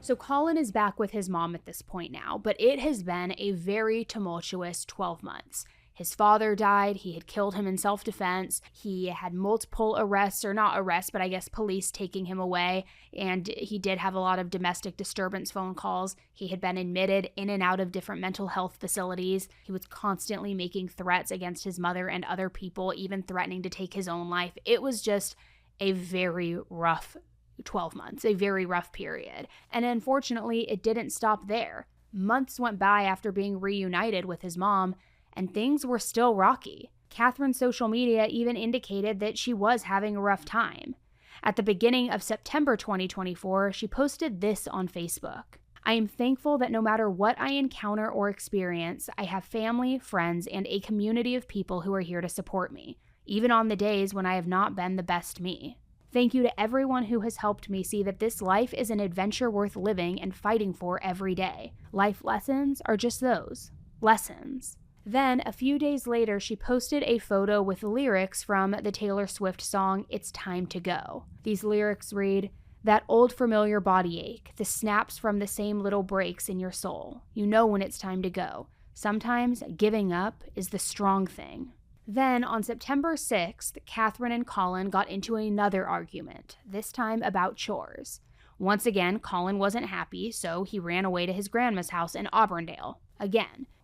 So Colin is back with his mom at this point now, but it has been a very tumultuous 12 months. His father died, he had killed him in self-defense, he had multiple arrests, or not arrests, but I guess police taking him away, and he did have a lot of domestic disturbance phone calls. He had been admitted in and out of different mental health facilities. He was constantly making threats against his mother and other people, even threatening to take his own life. It was just a very rough 12 months, a very rough period. And unfortunately, it didn't stop there. Months went by after being reunited with his mom, and things were still rocky. Catherine's social media even indicated that she was having a rough time. At the beginning of September 2024, she posted this on Facebook. I am thankful that no matter what I encounter or experience, I have family, friends, and a community of people who are here to support me, even on the days when I have not been the best me. Thank you to everyone who has helped me see that this life is an adventure worth living and fighting for every day. Life lessons are just those, lessons. Then, a few days later, she posted a photo with lyrics from the Taylor Swift song, It's Time to Go. These lyrics read, that old familiar body ache, the snaps from the same little breaks in your soul. You know when it's time to go. Sometimes giving up is the strong thing. Then, on September 6th, Catherine and Colin got into another argument, this time about chores. Once again, Colin wasn't happy, so he ran away to his grandma's house in Auburndale.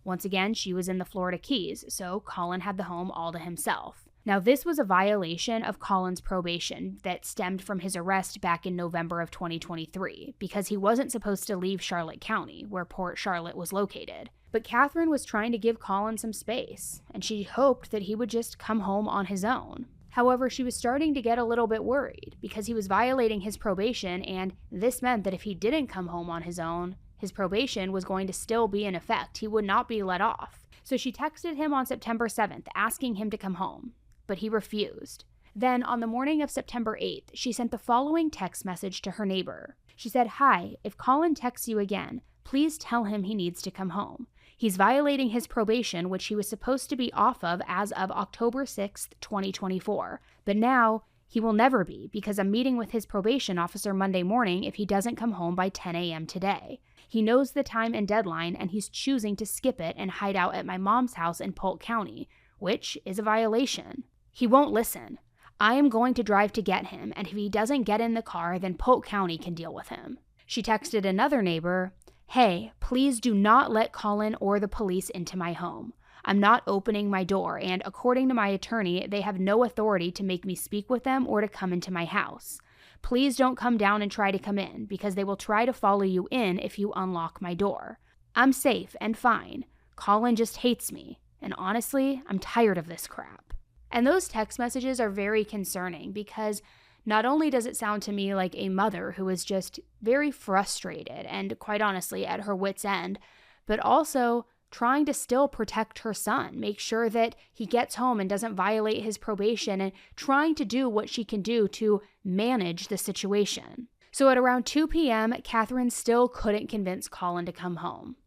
Once again, she was in the Florida Keys, so Colin had the home all to himself. Now, this was a violation of Colin's probation that stemmed from his arrest back in November of 2023, because he wasn't supposed to leave Charlotte County, where Port Charlotte was located. But Catherine was trying to give Colin some space, and she hoped that he would just come home on his own. However, she was starting to get a little bit worried, because he was violating his probation, and this meant that if he didn't come home on his own, his probation was going to still be in effect. He would not be let off. So she texted him on September 7th, asking him to come home. But he refused. Then, on the morning of September 8th, she sent the following text message to her neighbor. She said, Hi, if Colin texts you again, please tell him he needs to come home. He's violating his probation, which he was supposed to be off of as of October 6th, 2024. But now, he will never be, because I'm meeting with his probation officer Monday morning if he doesn't come home by 10 a.m. today. He knows the time and deadline, and he's choosing to skip it and hide out at my mom's house in Polk County, which is a violation. He won't listen. I am going to drive to get him, and if he doesn't get in the car, then Polk County can deal with him. She texted another neighbor, Hey, please do not let Colin or the police into my home. I'm not opening my door, and according to my attorney, they have no authority to make me speak with them or to come into my house. Please don't come down and try to come in, because they will try to follow you in if you unlock my door. I'm safe and fine. Colin just hates me, and honestly, I'm tired of this crap. And those text messages are very concerning because not only does it sound to me like a mother who is just very frustrated and quite honestly at her wit's end, but also trying to still protect her son, make sure that he gets home and doesn't violate his probation, and trying to do what she can do to manage the situation. So at around 2 p.m., Catherine still couldn't convince Colin to come home.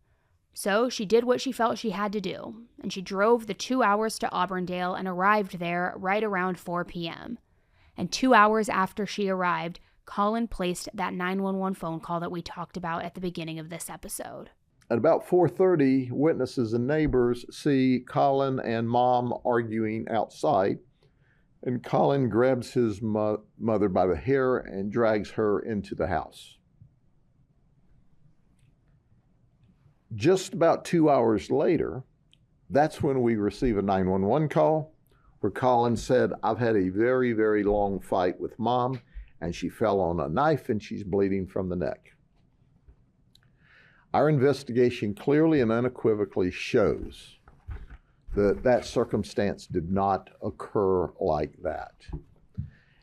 So she did what she felt she had to do, and she drove the 2 hours to Auburndale and arrived there right around 4 p.m. And 2 hours after she arrived, Colin placed that 911 phone call that we talked about at the beginning of this episode. At about 4:30, witnesses and neighbors see Colin and Mom arguing outside, and Colin grabs his mother by the hair and drags her into the house. Just about 2 hours later, that's when we receive a 911 call where Colin said, I've had a very, very long fight with Mom, and she fell on a knife and she's bleeding from the neck. Our investigation clearly and unequivocally shows that that circumstance did not occur like that.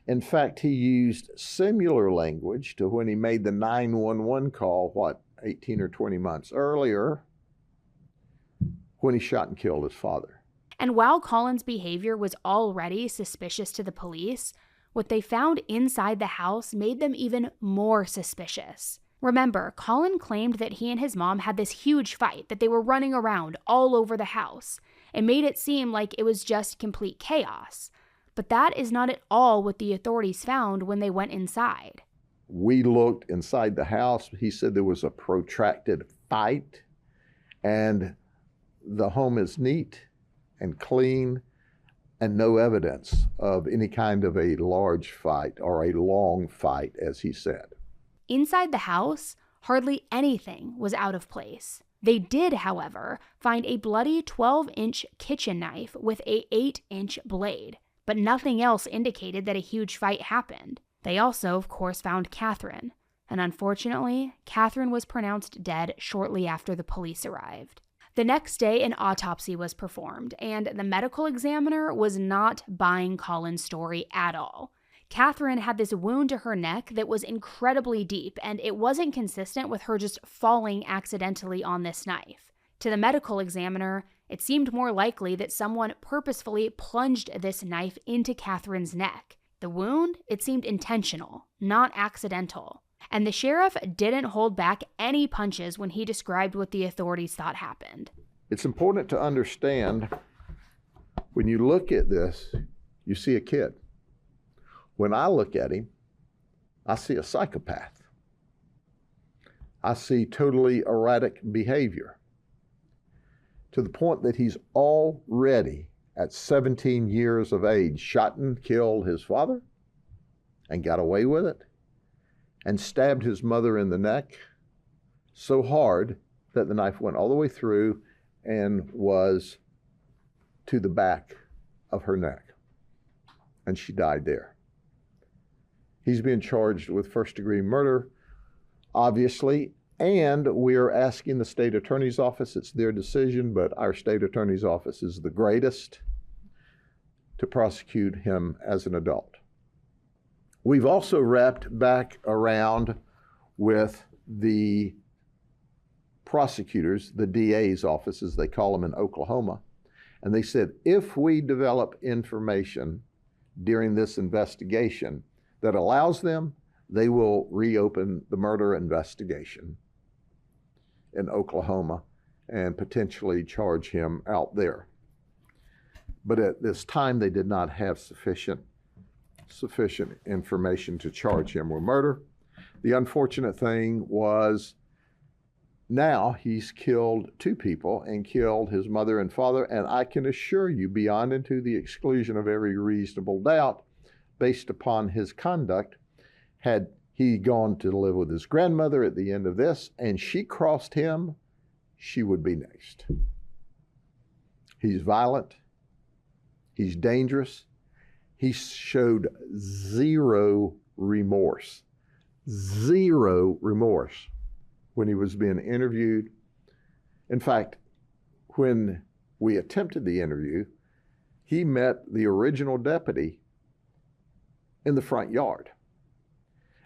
In fact, he used similar language to when he made the 911 call, 18 or 20 months earlier, when he shot and killed his father. And while Colin's behavior was already suspicious to the police, what they found inside the house made them even more suspicious. Remember, Colin claimed that he and his mom had this huge fight, that they were running around all over the house, and made it seem like it was just complete chaos. But that is not at all what the authorities found when they went inside. We looked inside the house. He said there was a protracted fight, and the home is neat and clean and no evidence of any kind of a large fight or a long fight, as he said. Inside the house, hardly anything was out of place. They did, however, find a bloody 12-inch kitchen knife with an 8-inch blade, but nothing else indicated that a huge fight happened. They also, of course, found Catherine, and unfortunately, Catherine was pronounced dead shortly after the police arrived. The next day, an autopsy was performed, and the medical examiner was not buying Colin's story at all. Catherine had this wound to her neck that was incredibly deep, and it wasn't consistent with her just falling accidentally on this knife. To the medical examiner, it seemed more likely that someone purposefully plunged this knife into Catherine's neck. The wound, it seemed intentional, not accidental. And the sheriff didn't hold back any punches when he described what the authorities thought happened. It's important to understand, when you look at this, you see a kid. When I look at him, I see a psychopath. I see totally erratic behavior, to the point that he's already, at 17 years of age, shot and killed his father and got away with it, and stabbed his mother in the neck so hard that the knife went all the way through and was to the back of her neck, and she died there. He's being charged with first-degree murder, obviously, and we're asking the state attorney's office, it's their decision, but our state attorney's office is the greatest to prosecute him as an adult. We've also wrapped back around with the prosecutors, the DA's office, as they call them in Oklahoma, and they said, if we develop information during this investigation that allows them, they will reopen the murder investigation in Oklahoma and potentially charge him out there. But at this time, they did not have sufficient information to charge him with murder. The unfortunate thing was, now he's killed 2 people and killed his mother and father, and I can assure you, beyond and to the exclusion of every reasonable doubt, based upon his conduct, had he gone to live with his grandmother at the end of this and she crossed him, she would be next. He's violent. He's dangerous. He showed zero remorse when he was being interviewed. In fact, when we attempted the interview, he met the original deputy in the front yard.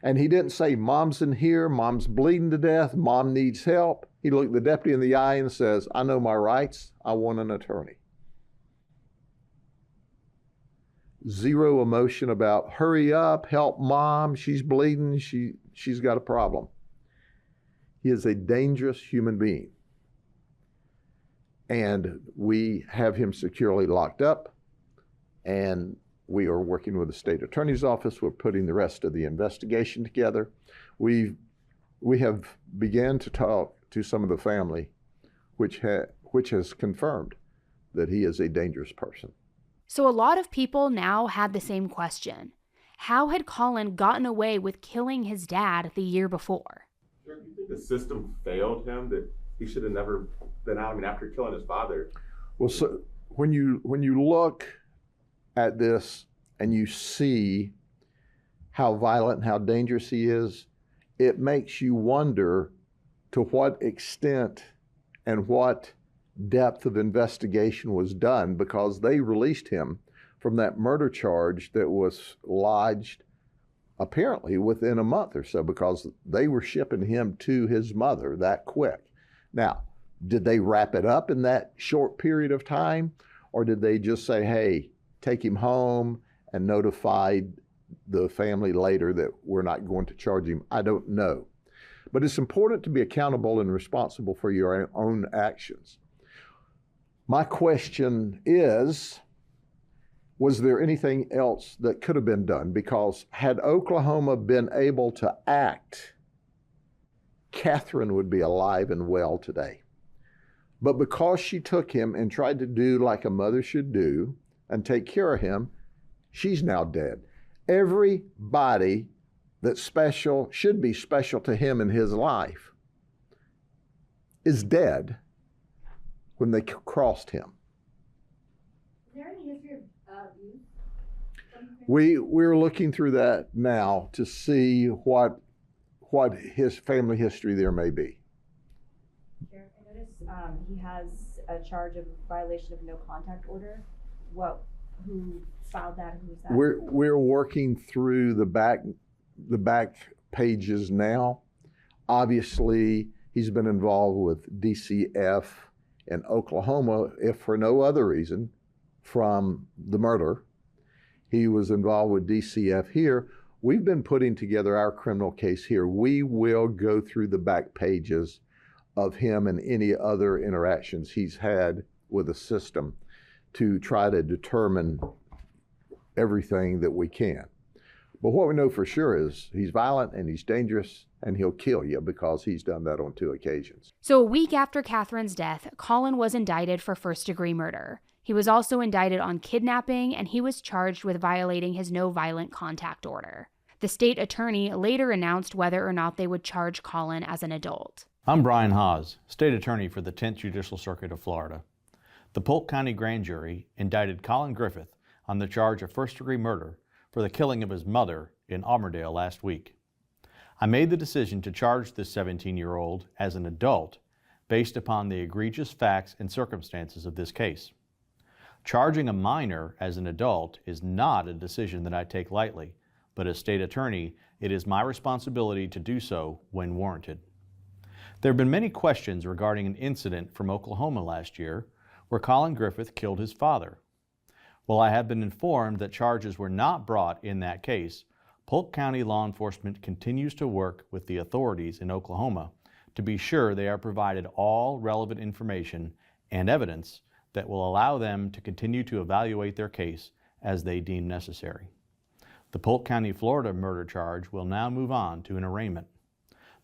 And he didn't say, Mom's in here, Mom's bleeding to death, Mom needs help. He looked the deputy in the eye and says, I know my rights, I want an attorney. Zero emotion about, hurry up, help Mom, she's bleeding, she's got a problem. He is a dangerous human being. And we have him securely locked up, and we are working with the state attorney's office. We're putting the rest of the investigation together. We have began to talk to some of the family, which has confirmed that he is a dangerous person. So a lot of people now had the same question. How had Colin gotten away with killing his dad the year before? Do you think the system failed him, that he should have never been out? I mean, after killing his father. Well, so when you look at this and you see how violent and how dangerous he is, it makes you wonder to what extent and what depth of investigation was done, because they released him from that murder charge that was lodged apparently within a month or so, because they were shipping him to his mother that quick. Now, did they wrap it up in that short period of time, or did they just say, hey, take him home, and notified the family later that we're not going to charge him? I don't know. But it's important to be accountable and responsible for your own actions. My question is, was there anything else that could have been done? Because had Oklahoma been able to act, Catherine would be alive and well today. But because she took him and tried to do like a mother should do and take care of him, she's now dead. Everybody that's special, should be special to him in his life, is dead when they crossed him. Is there any history of abuse? We're looking through that now to see what his family history there may be. Sheriff, I noticed he has a charge of violation of no contact order. What who filed that? Who's that? We're working through the back pages now. Obviously, he's been involved with DCF in Oklahoma, if for no other reason, from the murder. He was involved with DCF here. We've been putting together our criminal case here. We will go through the back pages of him and any other interactions he's had with the system to try to determine everything that we can. But what we know for sure is he's violent and he's dangerous and he'll kill you, because he's done that on 2 occasions. So a week after Catherine's death, Colin was indicted for first-degree murder. He was also indicted on kidnapping, and he was charged with violating his no violent contact order. The state attorney later announced whether or not they would charge Colin as an adult. I'm Brian Haas, state attorney for the 10th Judicial Circuit of Florida. The Polk County Grand Jury indicted Collin Griffith on the charge of first-degree murder for the killing of his mother in Auburndale last week. I made the decision to charge this 17-year-old as an adult based upon the egregious facts and circumstances of this case. Charging a minor as an adult is not a decision that I take lightly, but as state attorney, it is my responsibility to do so when warranted. There have been many questions regarding an incident from Oklahoma last year where Collin Griffith killed his father. While I have been informed that charges were not brought in that case, Polk County law enforcement continues to work with the authorities in Oklahoma to be sure they are provided all relevant information and evidence that will allow them to continue to evaluate their case as they deem necessary. The Polk County, Florida murder charge will now move on to an arraignment.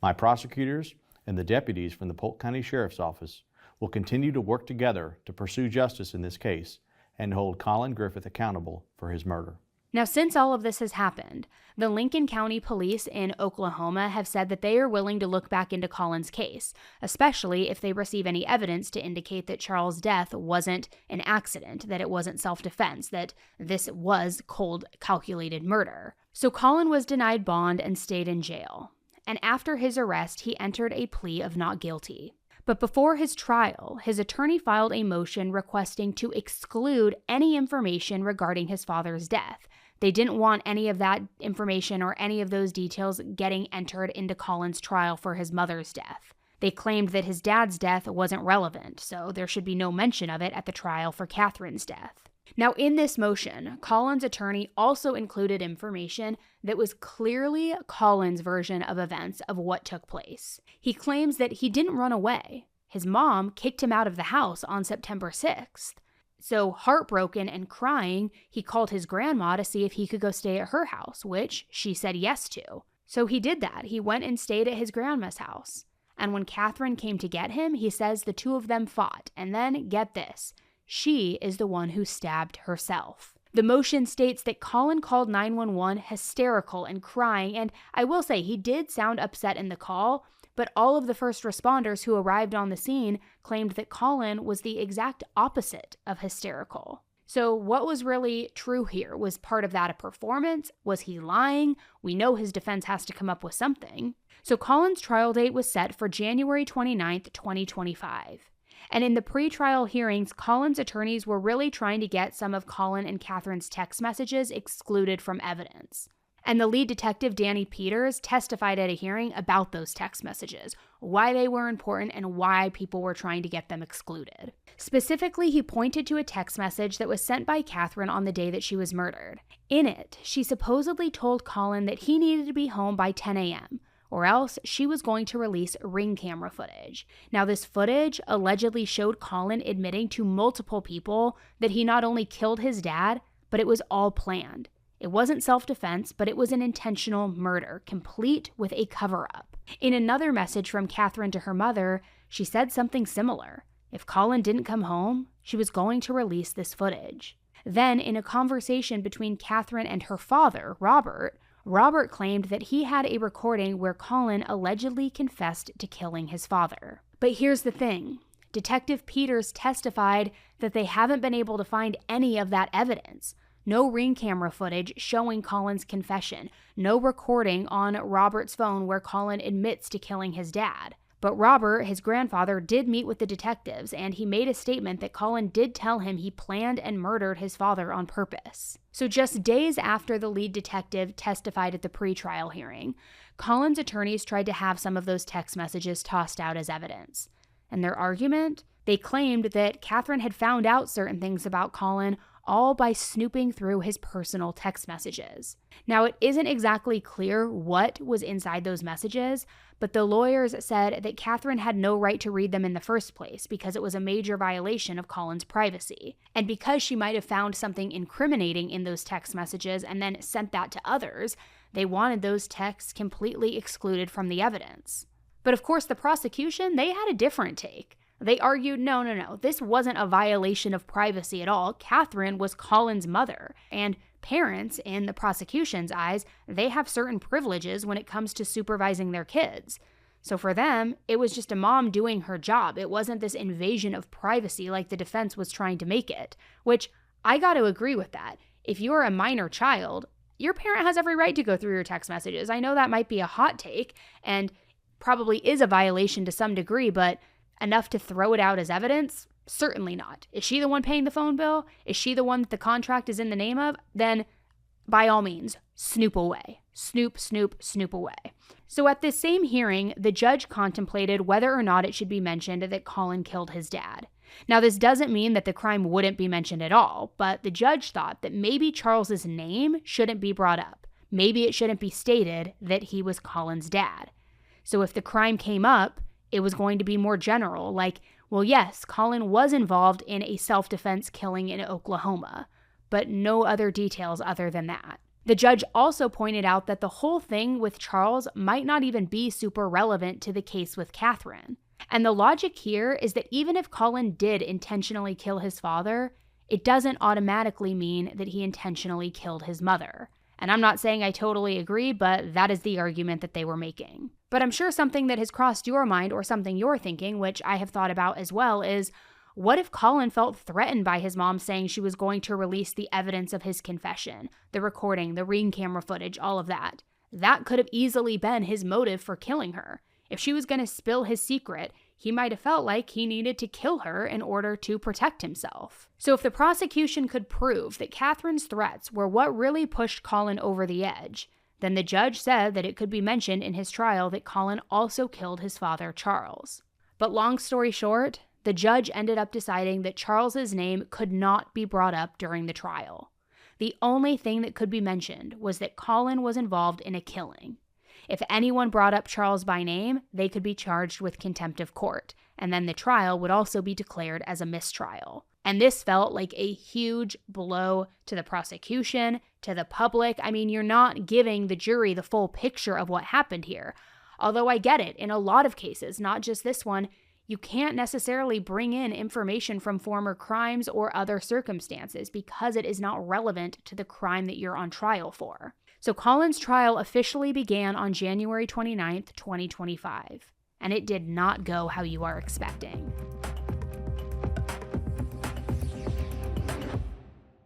My prosecutors and the deputies from the Polk County Sheriff's Office will continue to work together to pursue justice in this case and hold Collin Griffith accountable for his murder. Now, since all of this has happened, the Lincoln County Police in Oklahoma have said that they are willing to look back into Colin's case, especially if they receive any evidence to indicate that Charles' death wasn't an accident, that it wasn't self-defense, that this was cold, calculated murder. So Colin was denied bond and stayed in jail. And after his arrest, he entered a plea of not guilty. But before his trial, his attorney filed a motion requesting to exclude any information regarding his father's death. They didn't want any of that information or any of those details getting entered into Colin's trial for his mother's death. They claimed that his dad's death wasn't relevant, so there should be no mention of it at the trial for Catherine's death. Now, in this motion, Colin's attorney also included information that was clearly Colin's version of events of what took place. He claims that he didn't run away. His mom kicked him out of the house on September 6th. So, heartbroken and crying, he called his grandma to see if he could go stay at her house, which she said yes to. So he did that. He went and stayed at his grandma's house. And when Catherine came to get him, he says the two of them fought. And then, get this, she is the one who stabbed herself. The motion states that Colin called 911 hysterical and crying, and I will say he did sound upset in the call, but all of the first responders who arrived on the scene claimed that Colin was the exact opposite of hysterical. So what was really true here? Was part of that a performance? Was he lying? We know his defense has to come up with something. So Colin's trial date was set for January 29th, 2025. And in the pre-trial hearings, Colin's attorneys were really trying to get some of Colin and Catherine's text messages excluded from evidence. And the lead detective, Danny Peters, testified at a hearing about those text messages, why they were important and why people were trying to get them excluded. Specifically, he pointed to a text message that was sent by Catherine on the day that she was murdered. In it, she supposedly told Colin that he needed to be home by 10 a.m., or else she was going to release ring camera footage. Now, this footage allegedly showed Colin admitting to multiple people that he not only killed his dad, but it was all planned. It wasn't self-defense, but it was an intentional murder, complete with a cover-up. In another message from Catherine to her mother, she said something similar. If Colin didn't come home, she was going to release this footage. Then, in a conversation between Catherine and her father, Robert claimed that he had a recording where Colin allegedly confessed to killing his father. But here's the thing. Detective Peters testified that they haven't been able to find any of that evidence. No ring camera footage showing Colin's confession. No recording on Robert's phone where Colin admits to killing his dad. But Robert, his grandfather, did meet with the detectives, and he made a statement that Colin did tell him he planned and murdered his father on purpose. So just days after the lead detective testified at the pretrial hearing, Colin's attorneys tried to have some of those text messages tossed out as evidence. And their argument? They claimed that Catherine had found out certain things about Colin all by snooping through his personal text messages. Now, it isn't exactly clear what was inside those messages, but the lawyers said that Catherine had no right to read them in the first place because it was a major violation of Colin's privacy. And because she might have found something incriminating in those text messages and then sent that to others, they wanted those texts completely excluded from the evidence. But of course, the prosecution, they had a different take. They argued, no, this wasn't a violation of privacy at all. Catherine was Colin's mother, and parents, in the prosecution's eyes, they have certain privileges when it comes to supervising their kids. So for them, it was just a mom doing her job. It wasn't this invasion of privacy like the defense was trying to make it, which I got to agree with that. If you're a minor child, your parent has every right to go through your text messages. I know that might be a hot take and probably is a violation to some degree, but enough to throw it out as evidence? Certainly not. Is she the one paying the phone bill? Is she the one that the contract is in the name of? Then, by all means, snoop away. Snoop away. So at this same hearing, the judge contemplated whether or not it should be mentioned that Colin killed his dad. Now, this doesn't mean that the crime wouldn't be mentioned at all, but the judge thought that maybe Charles's name shouldn't be brought up. Maybe it shouldn't be stated that he was Colin's dad. So if the crime came up, it was going to be more general, like, well, yes, Colin was involved in a self-defense killing in Oklahoma, but no other details other than that. The judge also pointed out that the whole thing with Charles might not even be super relevant to the case with Catherine. And the logic here is that even if Colin did intentionally kill his father, it doesn't automatically mean that he intentionally killed his mother. And I'm not saying I totally agree, but that is the argument that they were making. But I'm sure something that has crossed your mind or something you're thinking, which I have thought about as well, is what if Colin felt threatened by his mom saying she was going to release the evidence of his confession, the recording, the ring camera footage, all of that? That could have easily been his motive for killing her. If she was going to spill his secret, he might have felt like he needed to kill her in order to protect himself. So if the prosecution could prove that Catherine's threats were what really pushed Colin over the edge, then the judge said that it could be mentioned in his trial that Colin also killed his father, Charles. But long story short, the judge ended up deciding that Charles's name could not be brought up during the trial. The only thing that could be mentioned was that Colin was involved in a killing. If anyone brought up Charles by name, they could be charged with contempt of court, and then the trial would also be declared as a mistrial. And this felt like a huge blow to the prosecution, to the public. I mean, you're not giving the jury the full picture of what happened here. Although I get it, in a lot of cases, not just this one, you can't necessarily bring in information from former crimes or other circumstances because it is not relevant to the crime that you're on trial for. So Colin's trial officially began on January 29th, 2025, and it did not go how you are expecting.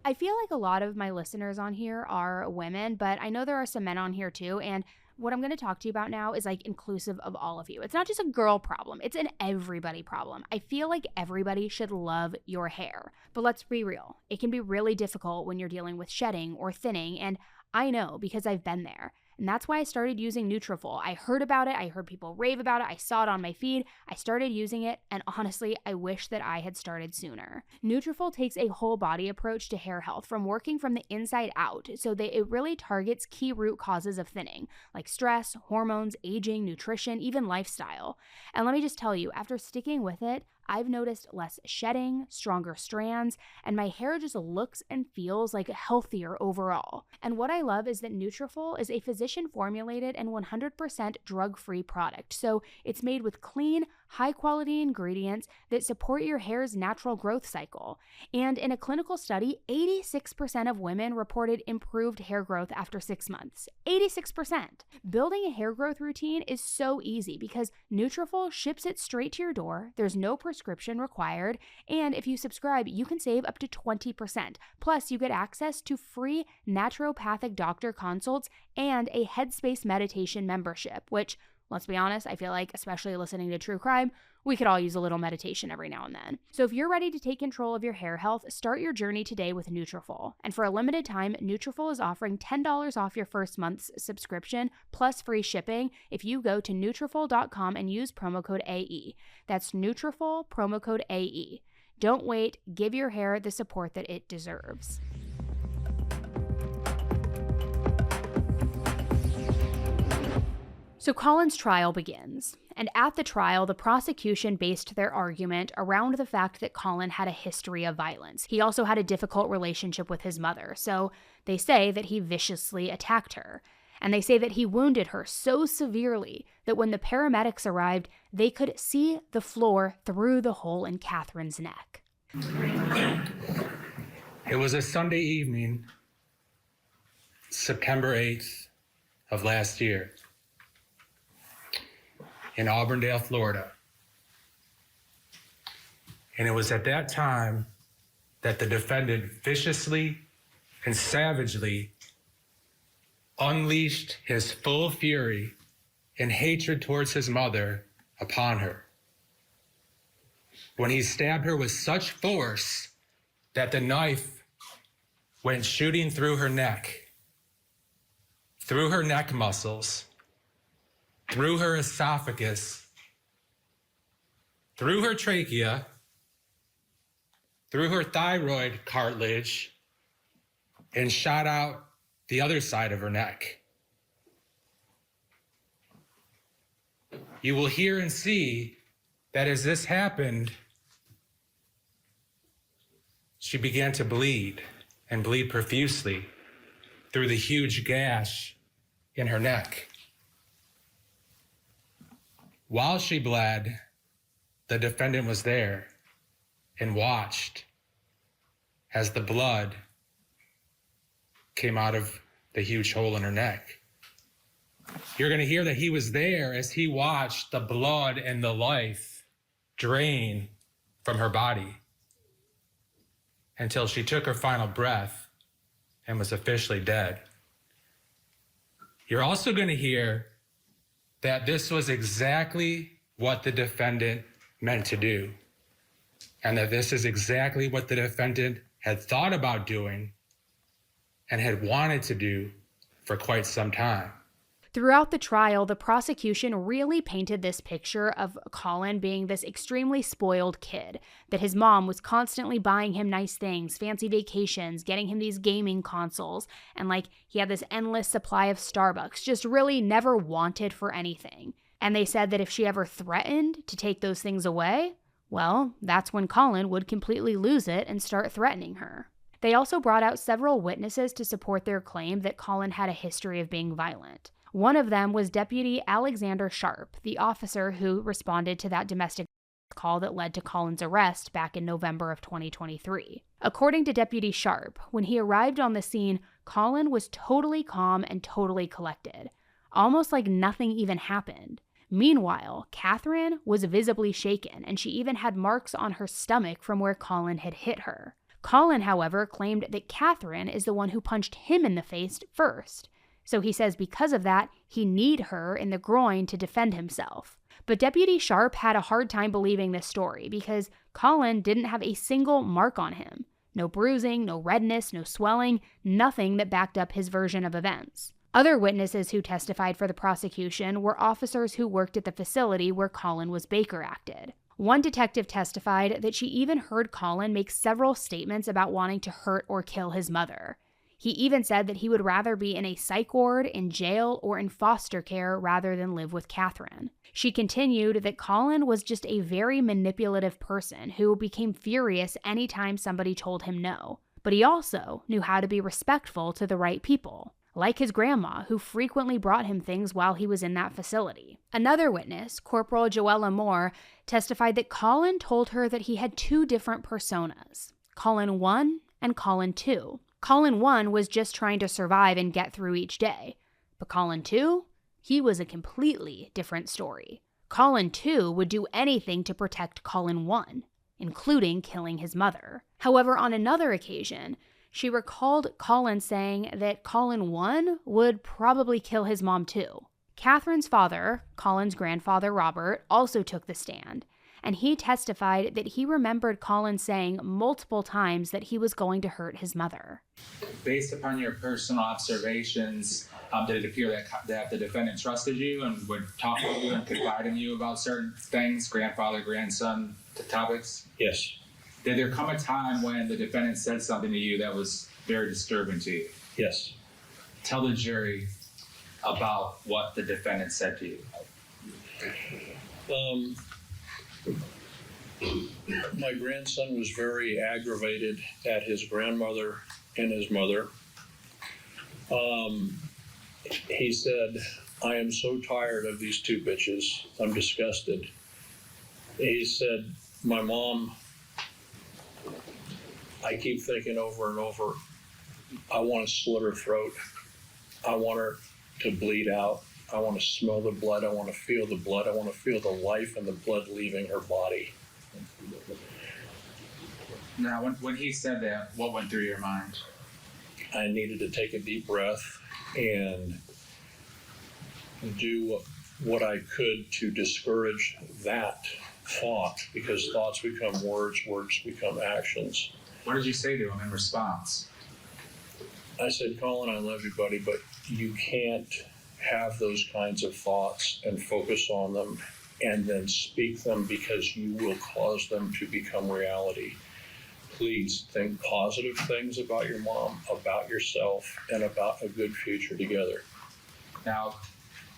I feel like a lot of my listeners on here are women, but I know there are some men on here too, and what I'm going to talk to you about now is like inclusive of all of you. It's not just a girl problem, it's an everybody problem. I feel like everybody should love your hair, but let's be real. It can be really difficult when you're dealing with shedding or thinning, and I know because I've been there. And that's why I started using Nutrafol. I heard about it. I heard people rave about it. I saw it on my feed. I started using it. And honestly, I wish that I had started sooner. Nutrafol takes a whole body approach to hair health from working from the inside out. So that it really targets key root causes of thinning, like stress, hormones, aging, nutrition, even lifestyle. And let me just tell you, after sticking with it, I've noticed less shedding, stronger strands, and my hair just looks and feels like healthier overall. And what I love is that Nutrafol is a physician-formulated and 100% drug-free product. So it's made with clean, high-quality ingredients that support your hair's natural growth cycle. And in a clinical study, 86% of women reported improved hair growth after 6 months. 86%! Building a hair growth routine is so easy because Nutrafol ships it straight to your door. There's no prescription required, and if you subscribe, you can save up to 20%. Plus, you get access to free naturopathic doctor consults and a Headspace meditation membership, which, Let's be honest, I feel like, especially listening to true crime, we could all use a little meditation every now and then. So if you're ready to take control of your hair health, start your journey today with Nutrafol. And for a limited time, Nutrafol is offering $10 off your first month's subscription plus free shipping if you go to Nutrafol.com and use promo code AE. That's Nutrafol, promo code AE. Don't wait, give your hair the support that it deserves. So Colin's trial begins, and at the trial, the prosecution based their argument around the fact that Colin had a history of violence. He also had a difficult relationship with his mother, so they say that he viciously attacked her. And they say that he wounded her so severely that when the paramedics arrived, they could see the floor through the hole in Catherine's neck. It was a Sunday evening, September 8th of last year, in Auburndale, Florida. And it was at that time that the defendant viciously and savagely unleashed his full fury and hatred towards his mother upon her. When he stabbed her with such force that the knife went shooting through her neck muscles, through her esophagus, through her trachea, through her thyroid cartilage, and shot out the other side of her neck. You will hear and see that as this happened, she began to bleed and bleed profusely through the huge gash in her neck. While she bled, the defendant was there and watched as the blood came out of the huge hole in her neck. You're going to hear that he was there as he watched the blood and the life drain from her body until she took her final breath and was officially dead. You're also going to hear that this was exactly what the defendant meant to do, and that this is exactly what the defendant had thought about doing and had wanted to do for quite some time. Throughout the trial, the prosecution really painted this picture of Colin being this extremely spoiled kid, that his mom was constantly buying him nice things, fancy vacations, getting him these gaming consoles, and he had this endless supply of Starbucks, just really never wanted for anything. And they said that if she ever threatened to take those things away, well, that's when Colin would completely lose it and start threatening her. They also brought out several witnesses to support their claim that Colin had a history of being violent. One of them was Deputy Alexander Sharp, the officer who responded to that domestic call that led to Colin's arrest back in November of 2023. According to Deputy Sharp, when he arrived on the scene, Colin was totally calm and totally collected, almost like nothing even happened. Meanwhile, Catherine was visibly shaken, and she even had marks on her stomach from where Colin had hit her. Colin, however, claimed that Catherine is the one who punched him in the face first. So he says because of that, he kneed her in the groin to defend himself. But Deputy Sharp had a hard time believing this story because Colin didn't have a single mark on him. No bruising, no redness, no swelling, nothing that backed up his version of events. Other witnesses who testified for the prosecution were officers who worked at the facility where Colin was Baker acted. One detective testified that she even heard Colin make several statements about wanting to hurt or kill his mother. He even said that he would rather be in a psych ward, in jail, or in foster care rather than live with Catherine. She continued that Colin was just a very manipulative person who became furious anytime somebody told him no. But he also knew how to be respectful to the right people, like his grandma, who frequently brought him things while he was in that facility. Another witness, Corporal Joella Moore, testified that Colin told her that he had two different personas, Colin 1 and Colin 2. Colin 1 was just trying to survive and get through each day. But Colin 2, he was a completely different story. Colin 2 would do anything to protect Colin 1, including killing his mother. However, on another occasion, she recalled Colin saying that Colin 1 would probably kill his mom too. Catherine's father, Colin's grandfather Robert, also took the stand, and he testified that he remembered Colin saying multiple times that he was going to hurt his mother. Based upon your personal observations, did it appear that the defendant trusted you and would talk with you and confide in you about certain things, grandfather, grandson topics? Yes. Did there come a time when the defendant said something to you that was very disturbing to you? Yes. Tell the jury about what the defendant said to you. My grandson was very aggravated at his grandmother and his mother. He said, "I am so tired of these two bitches. I'm disgusted." He said, "My mom, I keep thinking over and over, I want to slit her throat. I want her to bleed out. I want to smell the blood. I want to feel the blood. I want to feel the life and the blood leaving her body." Now, when he said that, what went through your mind? I needed to take a deep breath and do what I could to discourage that thought, because thoughts become words, words become actions. What did you say to him in response? I said, "Colin, I love you, buddy, but you can't have those kinds of thoughts and focus on them and then speak them, because you will cause them to become reality. Please think positive things about your mom, about yourself, and about a good future together." Now,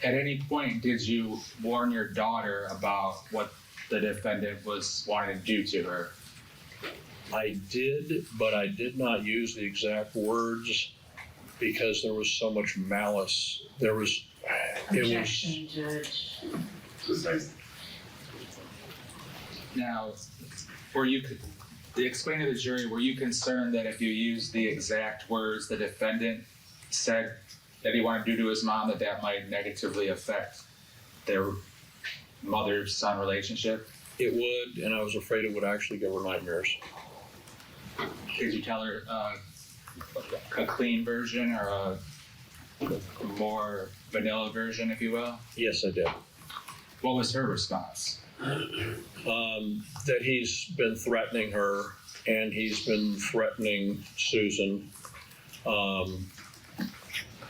at any point, did you warn your daughter about what the defendant was wanting to do to her? I did, but I did not use the exact words because there was so much malice. Objection, Judge. Now, explain to the jury, were you concerned that if you used the exact words the defendant said that he wanted to do to his mom, that might negatively affect their mother-son relationship? It would, and I was afraid it would actually give her nightmares. Did you tell her a clean version or a more vanilla version, if you will? Yes, I did. What was her response? That he's been threatening her, and he's been threatening Susan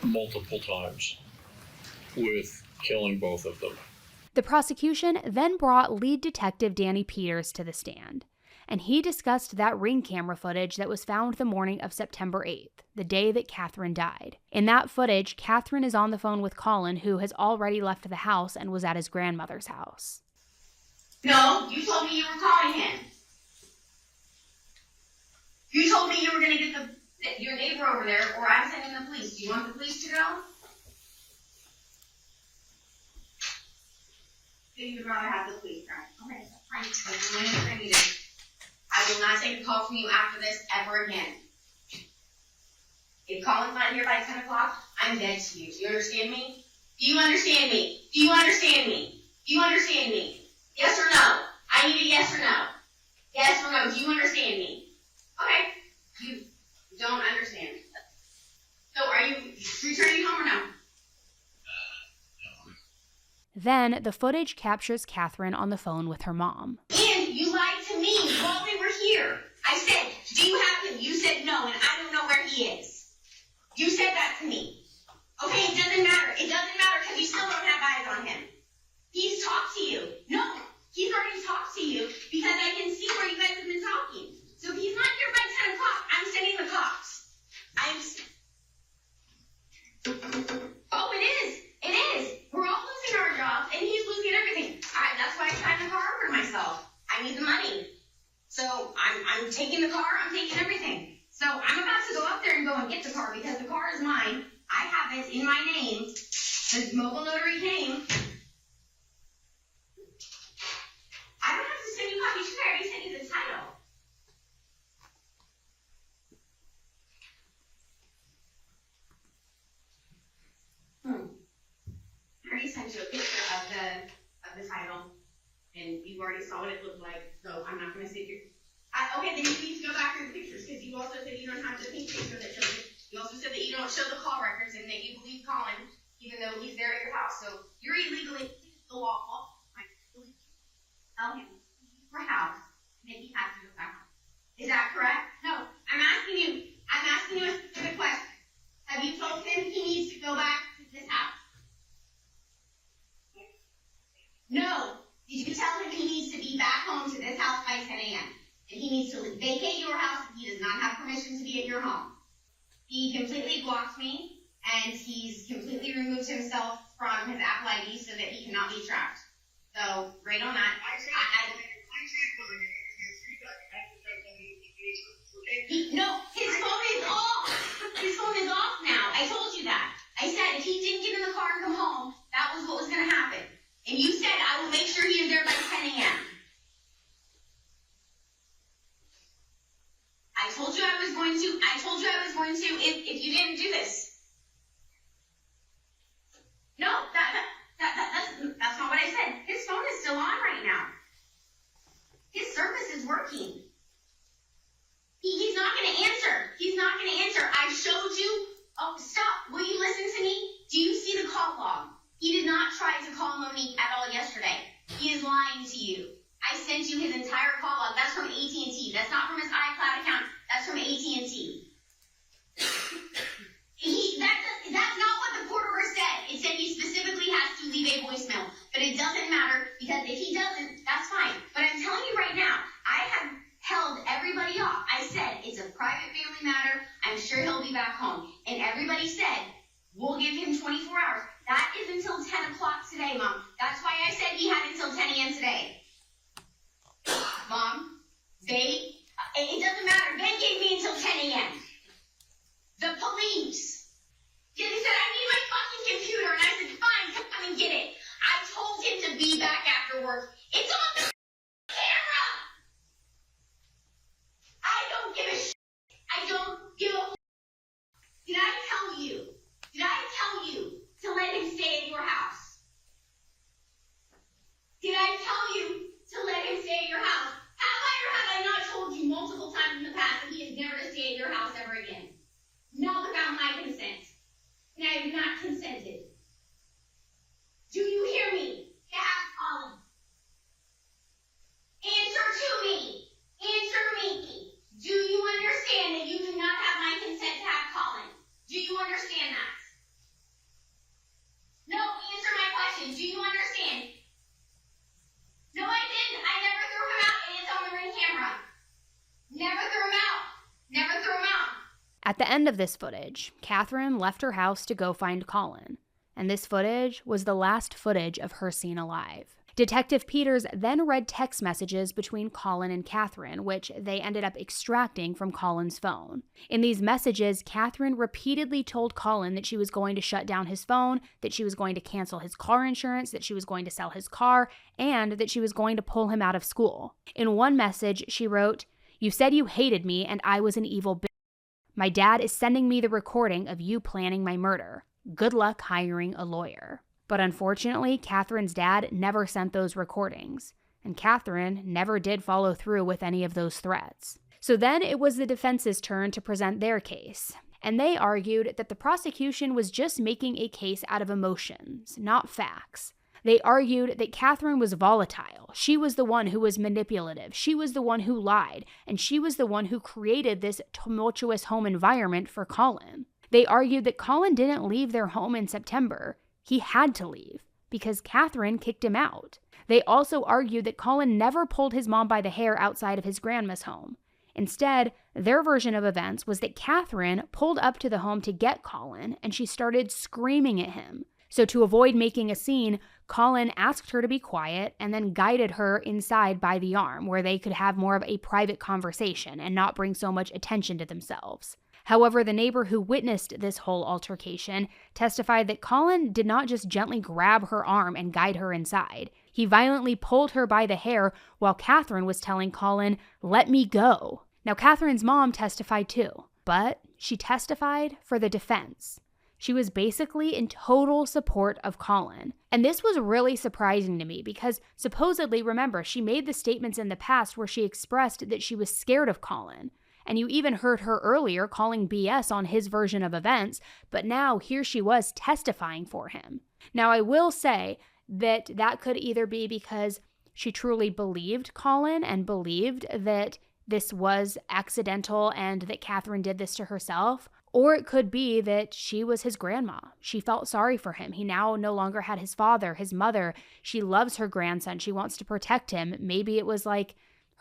multiple times with killing both of them. The prosecution then brought lead detective Danny Peters to the stand, and he discussed that ring camera footage that was found the morning of September 8th, the day that Catherine died. In that footage, Catherine is on the phone with Colin, who has already left the house and was at his grandmother's house. No, you told me you were calling him. You told me you were going to get your neighbor over there, or I'm sending the police. Do you want the police to go? So you'd rather have the police go? Okay, fine. That's the only thing I needed. I will not take a call from you after this ever again. If Colin's not here by 10 o'clock, I'm dead to you. Do you understand me? Do you understand me? Do you understand me? Do you understand me? Yes or no? I need a yes or no. Yes or no? Do you understand me? Okay. You don't understand. So are you returning home or no? Then the footage captures Catherine on the phone with her mom. And you lied to me while we were here. I said, do you have him? You said no, and I don't know where he is. You said that to me. Okay, it doesn't matter. It doesn't matter because you still don't have eyes on him. He's talked to you. No, he's already talked to you because I can see where you guys have been talking. So if he's not here by 10 o'clock, I'm sending the cops. Oh, it is. It is. We're all losing our jobs, and he's losing everything. That's why I signed the car over to myself. I need the money. So I'm taking the car. I'm taking everything. So I'm about to go up there and go and get the car because the car is mine. I have it in my name. The mobile notary name. I don't have to send you copies. I already sent you the title. I already sent you a picture of the title, and you already saw what it looked like. So I'm not going to sit here. Okay, then you need to go back through the pictures because you also said you don't have the pink picture that shows it. You also said that you don't show the call records and that you believe Colin. even though he's there at your house. So you're illegally the law. Tell him for house, and he has to go back home. Is that correct? No. I'm asking you a specific question. Have you told him he needs to go back to his house? No. Did you tell him he needs to be back home to this house by 10 a.m.? And he needs to vacate your house if he does not have permission to be at your home? He completely blocked me, and he's completely removed himself from his Apple ID so that he cannot be tracked. So, right on that. No, his phone is off. His phone is off now. I told you that. I said if he didn't get in the car and come home, that was what was going to happen. And you said I will make sure he is there by 10 a.m. I told you I was going to if you didn't do this. No, that's not what I said. His phone is still on right now. His service is working. He's not going to answer. He's not going to answer. I showed you. Oh, stop. Will you listen to me? Do you see the call log? He did not try to call Monique at all yesterday. He is lying to you. I sent you his entire call log. That's from AT&T. That's not from his iCloud account. That's from AT&T. That's not what the court order said. It said he specifically has to leave a voicemail. But it doesn't matter because if he doesn't, that's fine. But I'm telling you right now, I have held everybody off. I said it's a private family matter. I'm sure he'll be back home. And everybody said, we'll give him 24 hours. That is until 10 o'clock today, Mom. That's why I said he had until 10 a.m. today. Mom, it doesn't matter. They gave me until 10 a.m. The police. They said, I need my fucking computer. And I said, fine, come and get it. I told him to be back after work. It's on the camera. I don't give a shit. I don't give a. Did I tell you to let him stay at your house? Did I tell you to let him stay at your house? Have I or have I not told you multiple times in the past that he is never to stay at your house ever again? Not without my consent. And I have not consented. Do you hear me? Yes, Colin. Answer to me. Answer me. Do you understand that you do not have my consent to have Colin? Do you understand that? No, answer my question. Do you understand? No, I didn't. I never threw him out, and it's on the ring camera. Never threw him out. Never threw him out. At the end of this footage, Catherine left her house to go find Colin, and this footage was the last footage of her seen alive. Detective Peters then read text messages between Colin and Catherine, which they ended up extracting from Colin's phone. In these messages, Catherine repeatedly told Colin that she was going to shut down his phone, that she was going to cancel his car insurance, that she was going to sell his car, and that she was going to pull him out of school. In one message, she wrote, "You said you hated me and I was an evil bitch. My dad is sending me the recording of you planning my murder. Good luck hiring a lawyer." But unfortunately, Catherine's dad never sent those recordings, and Catherine never did follow through with any of those threats. So then it was the defense's turn to present their case, and they argued that the prosecution was just making a case out of emotions, not facts. They argued that Catherine was volatile. She was the one who was manipulative. She was the one who lied, and she was the one who created this tumultuous home environment for Colin. They argued that Colin didn't leave their home in September. He had to leave because Catherine kicked him out. They also argued that Colin never pulled his mom by the hair outside of his grandma's home. Instead, their version of events was that Catherine pulled up to the home to get Colin, and she started screaming at him. So to avoid making a scene, Colin asked her to be quiet and then guided her inside by the arm where they could have more of a private conversation and not bring so much attention to themselves. However, the neighbor who witnessed this whole altercation testified that Colin did not just gently grab her arm and guide her inside. He violently pulled her by the hair while Catherine was telling Colin, "Let me go." Now, Catherine's mom testified too, but she testified for the defense. She was basically in total support of Colin. And this was really surprising to me because supposedly, remember, she made the statements in the past where she expressed that she was scared of Colin. And you even heard her earlier calling BS on his version of events, but now here she was testifying for him. Now, I will say that that could either be because she truly believed Colin and believed that this was accidental and that Catherine did this to herself, or it could be that she was his grandma. She felt sorry for him. He now no longer had his father, his mother. She loves her grandson. She wants to protect him. Maybe it was like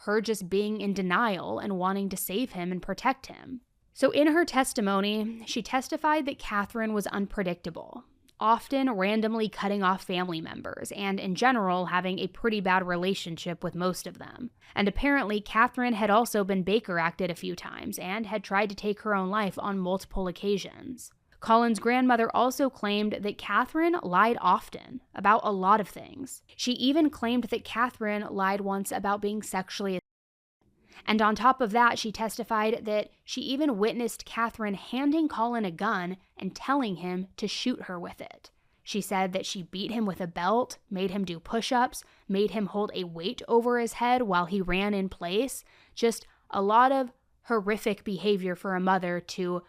her just being in denial and wanting to save him and protect him. So in her testimony, she testified that Catherine was unpredictable, often randomly cutting off family members, and in general having a pretty bad relationship with most of them. And apparently, Catherine had also been Baker acted a few times and had tried to take her own life on multiple occasions. Colin's grandmother also claimed that Catherine lied often about a lot of things. She even claimed that Catherine lied once about being sexually assaulted. And on top of that, she testified that she even witnessed Catherine handing Colin a gun and telling him to shoot her with it. She said that she beat him with a belt, made him do push-ups, made him hold a weight over his head while he ran in place. Just a lot of horrific behavior for a mother to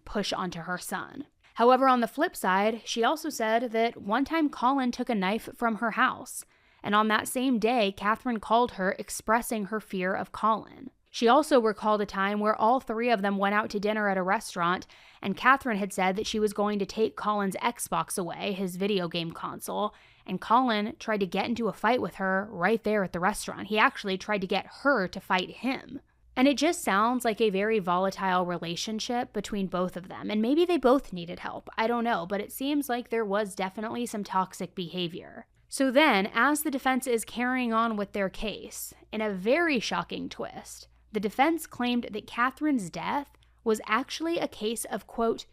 push onto her son. However, on the flip side, she also said that one time Colin took a knife from her house. And on that same day, Catherine called her expressing her fear of Colin. She also recalled a time where all three of them went out to dinner at a restaurant, and Catherine had said that she was going to take Colin's Xbox away, his video game console, and Colin tried to get into a fight with her right there at the restaurant. He actually tried to get her to fight him. And it just sounds like a very volatile relationship between both of them, and maybe they both needed help. I don't know, but it seems like there was definitely some toxic behavior. So then, as the defense is carrying on with their case, in a very shocking twist, the defense claimed that Catherine's death was actually a case of, quote,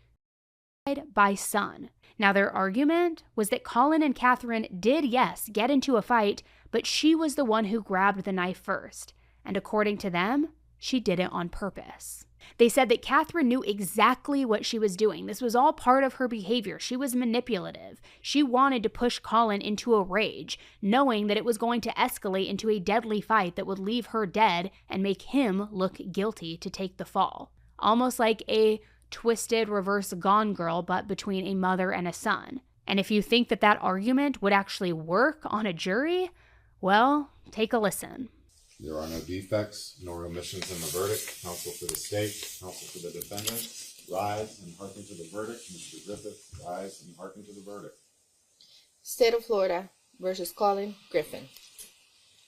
suicide by son. Now, their argument was that Colin and Catherine did, yes, get into a fight, but she was the one who grabbed the knife first. And according to them, she did it on purpose. They said that Catherine knew exactly what she was doing. This was all part of her behavior. She was manipulative. She wanted to push Colin into a rage, knowing that it was going to escalate into a deadly fight that would leave her dead and make him look guilty to take the fall. Almost like a twisted reverse Gone Girl, but between a mother and a son. And if you think that that argument would actually work on a jury, well, take a listen. There are no defects nor omissions in the verdict. Counsel for the state, counsel for the defendant, rise and hearken to the verdict. Mr. Griffith, rise and hearken to the verdict. State of Florida versus Collin Griffith.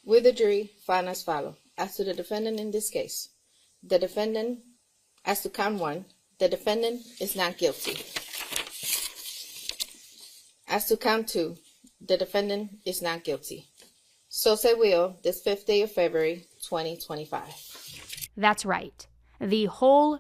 Will the jury find as follows? As to the defendant in this case, the defendant, as to count one, the defendant is not guilty. As to count two, the defendant is not guilty. So say will, this 5th day of February, 2025. That's right. The whole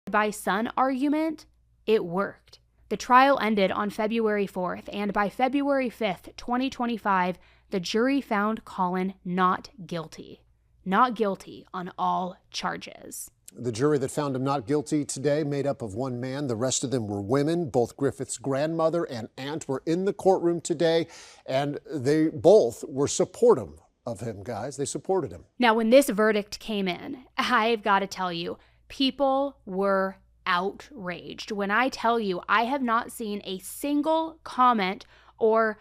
by son argument, it worked. The trial ended on February 4th, and by February 5th, 2025, the jury found Colin not guilty. Not guilty on all charges. The jury that found him not guilty today made up of one man. The rest of them were women. Both Griffith's grandmother and aunt were in the courtroom today, and they both were supportive of him, guys. They supported him. Now, when this verdict came in, I've got to tell you, people were outraged. When I tell you, I have not seen a single comment or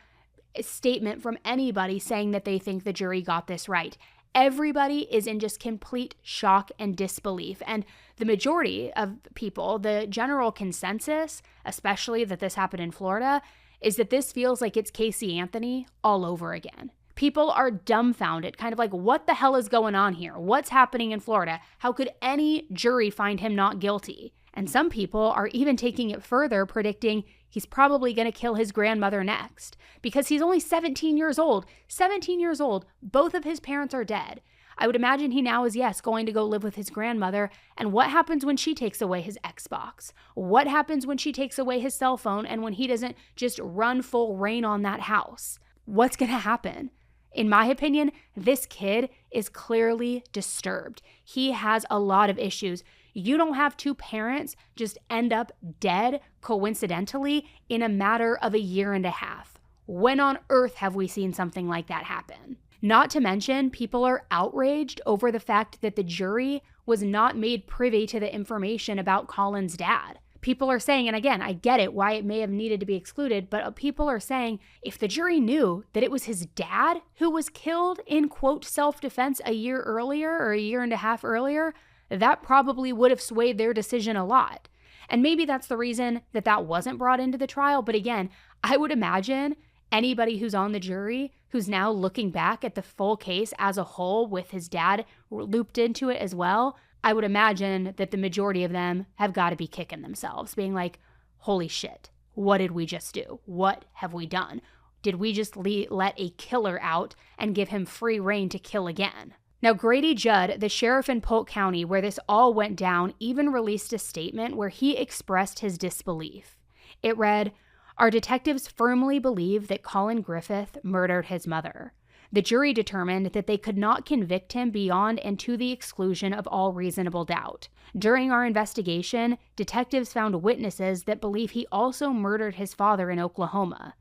statement from anybody saying that they think the jury got this right. Everybody is in just complete shock and disbelief. And the majority of people, the general consensus, especially that this happened in Florida, is that this feels like it's Casey Anthony all over again. People are dumbfounded, kind of like, what the hell is going on here? What's happening in Florida? How could any jury find him not guilty? And some people are even taking it further, predicting he's probably going to kill his grandmother next because he's only 17 years old. 17 years old. Both of his parents are dead. I would imagine he now is, yes, going to go live with his grandmother. And what happens when she takes away his Xbox? What happens when she takes away his cell phone and when he doesn't just run full reign on that house? What's going to happen? In my opinion, this kid is clearly disturbed. He has a lot of issues. You don't have two parents just end up dead coincidentally in a matter of a year and a half. When on earth have we seen something like that happen? Not to mention, people are outraged over the fact that the jury was not made privy to the information about Colin's dad. People are saying, and again, I get it, why it may have needed to be excluded, but people are saying if the jury knew that it was his dad who was killed in, quote, self-defense a year earlier or a year and a half earlier, that probably would have swayed their decision a lot. And maybe that's the reason that that wasn't brought into the trial. But again, I would imagine anybody who's on the jury who's now looking back at the full case as a whole with his dad looped into it as well, I would imagine that the majority of them have got to be kicking themselves, being like, holy shit, what did we just do? What have we done? Did we just let a killer out and give him free rein to kill again? Now, Grady Judd, the sheriff in Polk County where this all went down, even released a statement where he expressed his disbelief. It read, "Our detectives firmly believe that Collin Griffith murdered his mother. The jury determined that they could not convict him beyond and to the exclusion of all reasonable doubt. During our investigation, detectives found witnesses that believe he also murdered his father in Oklahoma.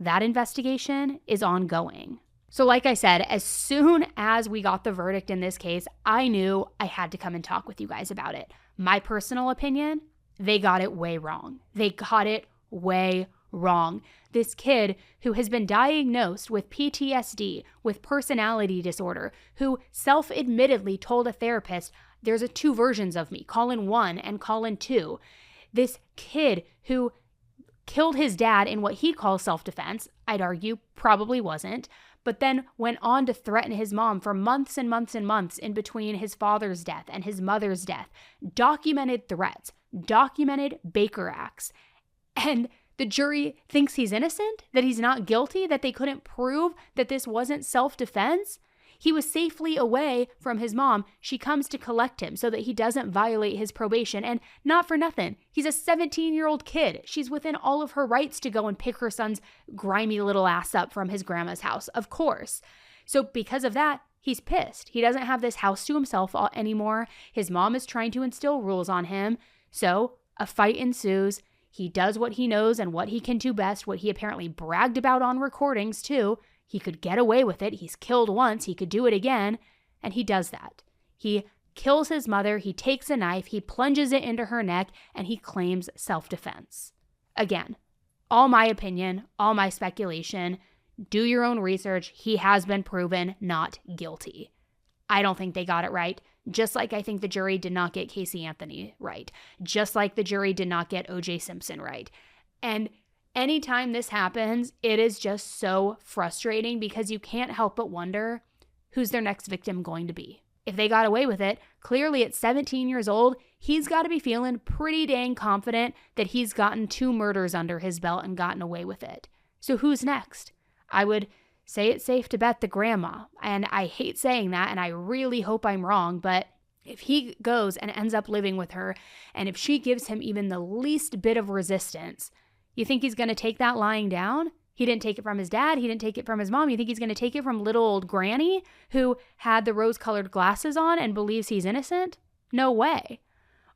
That investigation is ongoing." So like I said, as soon as we got the verdict in this case, I knew I had to come and talk with you guys about it. My personal opinion, they got it way wrong. They got it way wrong. This kid who has been diagnosed with PTSD, with personality disorder, who self-admittedly told a therapist, there's two versions of me, Colin 1 and Colin 2. This kid who killed his dad in what he calls self-defense, I'd argue probably wasn't, but then went on to threaten his mom for months and months and months in between his father's death and his mother's death. Documented threats, documented Baker Acts. And the jury thinks he's innocent, that he's not guilty, that they couldn't prove that this wasn't self-defense. He was safely away from his mom. She comes to collect him so that he doesn't violate his probation. And not for nothing, he's a 17-year-old kid. She's within all of her rights to go and pick her son's grimy little ass up from his grandma's house, of course. So because of that, he's pissed. He doesn't have this house to himself anymore. His mom is trying to instill rules on him. So a fight ensues. He does what he knows and what he can do best, what he apparently bragged about on recordings too. He could get away with it. He's killed once. He could do it again. And he does that. He kills his mother. He takes a knife. He plunges it into her neck and he claims self-defense. Again, all my opinion, all my speculation. Do your own research. He has been proven not guilty. I don't think they got it right. Just like I think the jury did not get Casey Anthony right. Just like the jury did not get O.J. Simpson right. And anytime this happens, it is just so frustrating because you can't help but wonder who's their next victim going to be. If they got away with it, clearly at 17 years old, he's got to be feeling pretty dang confident that he's gotten 2 murders under his belt and gotten away with it. So who's next? I would say it's safe to bet the grandma. And I hate saying that, and I really hope I'm wrong, but if he goes and ends up living with her, and if she gives him even the least bit of resistance, you think he's going to take that lying down? He didn't take it from his dad. He didn't take it from his mom. You think he's going to take it from little old granny who had the rose-colored glasses on and believes he's innocent? No way.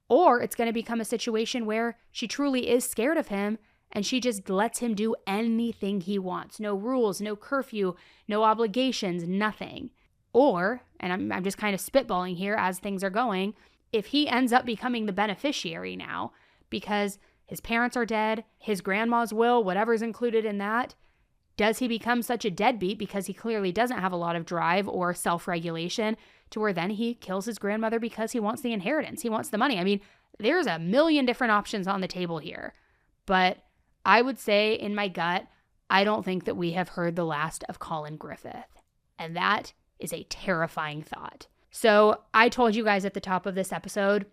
Or it's going to become a situation where she truly is scared of him and she just lets him do anything he wants. No rules, no curfew, no obligations, nothing. Or, and I'm just kind of spitballing here as things are going, if he ends up becoming the beneficiary now because his parents are dead, his grandma's will, whatever's included in that, does he become such a deadbeat because he clearly doesn't have a lot of drive or self-regulation to where then he kills his grandmother because he wants the inheritance, he wants the money? I mean, there's a million different options on the table here. But I would say in my gut, I don't think that we have heard the last of Collin Griffith. And that is a terrifying thought. So I told you guys at the top of this episode,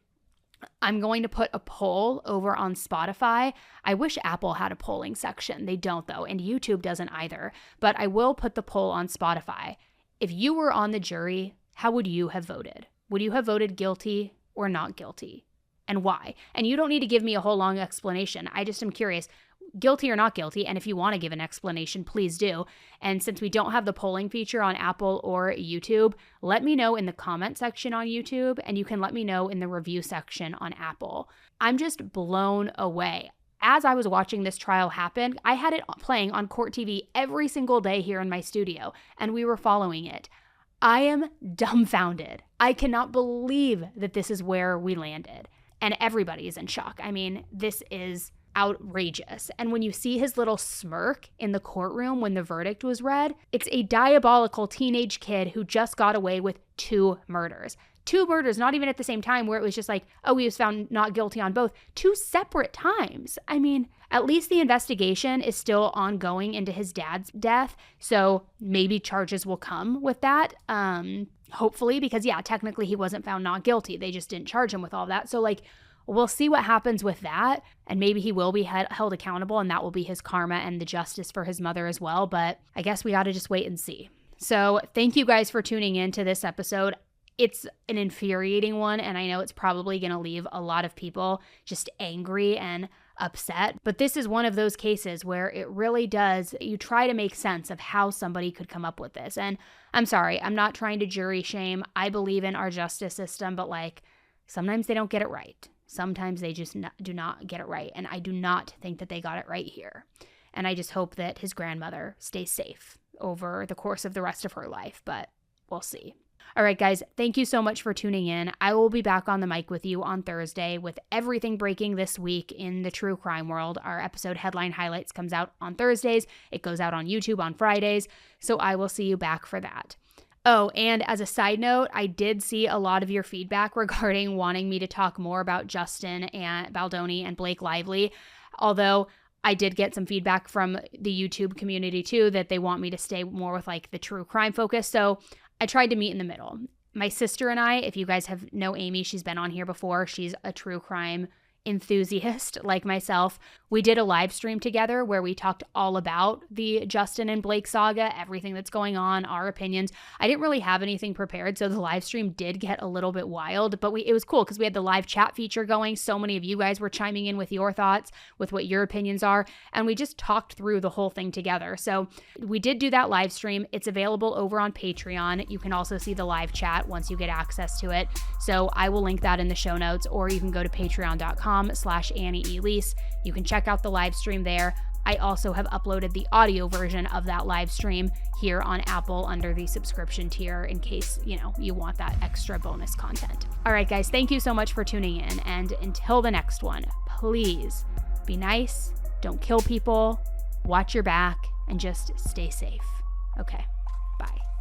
I'm going to put a poll over on Spotify. I wish Apple had a polling section. They don't though, and YouTube doesn't either. But I will put the poll on Spotify. If you were on the jury, how would you have voted? Would you have voted guilty or not guilty? And why? And you don't need to give me a whole long explanation. I just am curious, guilty or not guilty, and if you want to give an explanation, please do. And since we don't have the polling feature on Apple or YouTube, let me know in the comment section on YouTube, and you can let me know in the review section on Apple. I'm just blown away. As I was watching this trial happen, I had it playing on Court TV every single day here in my studio, and we were following it. I am dumbfounded. I cannot believe that this is where we landed. And everybody is in shock. I mean, this is outrageous. And when you see his little smirk in the courtroom when the verdict was read, it's a diabolical teenage kid who just got away with 2 murders. 2 murders, not even at the same time, where it was just like, oh, he was found not guilty on both. 2 separate times. I mean, at least the investigation is still ongoing into his dad's death. So maybe charges will come with that. Hopefully, because yeah, technically he wasn't found not guilty. They just didn't charge him with all that. So like, we'll see what happens with that. And maybe he will be held accountable, and that will be his karma and the justice for his mother as well. But I guess we got to just wait and see. So thank you guys for tuning in to this episode. It's an infuriating one, and I know it's probably going to leave a lot of people just angry and upset. But this is one of those cases where it really does, you try to make sense of how somebody could come up with this. And I'm sorry, I'm not trying to jury shame. I believe in our justice system, but like sometimes they don't get it right. Sometimes they just do not get it right. And I do not think that they got it right here. And I just hope that his grandmother stays safe over the course of the rest of her life, but we'll see. All right, guys, thank you so much for tuning in. I will be back on the mic with you on Thursday with everything breaking this week in the true crime world. Our episode Headline Highlights comes out on Thursdays. It goes out on YouTube on Fridays. So I will see you back for that. Oh, and as a side note, I did see a lot of your feedback regarding wanting me to talk more about Justin and Baldoni and Blake Lively. Although I did get some feedback from the YouTube community too that they want me to stay more with like the true crime focus. So I tried to meet in the middle. My sister and I, if you guys know Amy, she's been on here before. She's a true crime enthusiast like myself. We did a live stream together where we talked all about the Justin and Blake saga, everything that's going on, our opinions. I didn't really have anything prepared, so the live stream did get a little bit wild, but it was cool because we had the live chat feature going. So many of you guys were chiming in with your thoughts, with what your opinions are, and we just talked through the whole thing together. So we did do that live stream. It's available over on Patreon. You can also see the live chat once you get access to it. So I will link that in the show notes, or you can go to patreon.com/AnnieElise. You can check out the live stream there. I also have uploaded the audio version of that live stream here on Apple under the subscription tier in case, you want that extra bonus content. All right, guys, thank you so much for tuning in. And until the next one, please be nice, don't kill people, watch your back, and just stay safe. Okay, bye.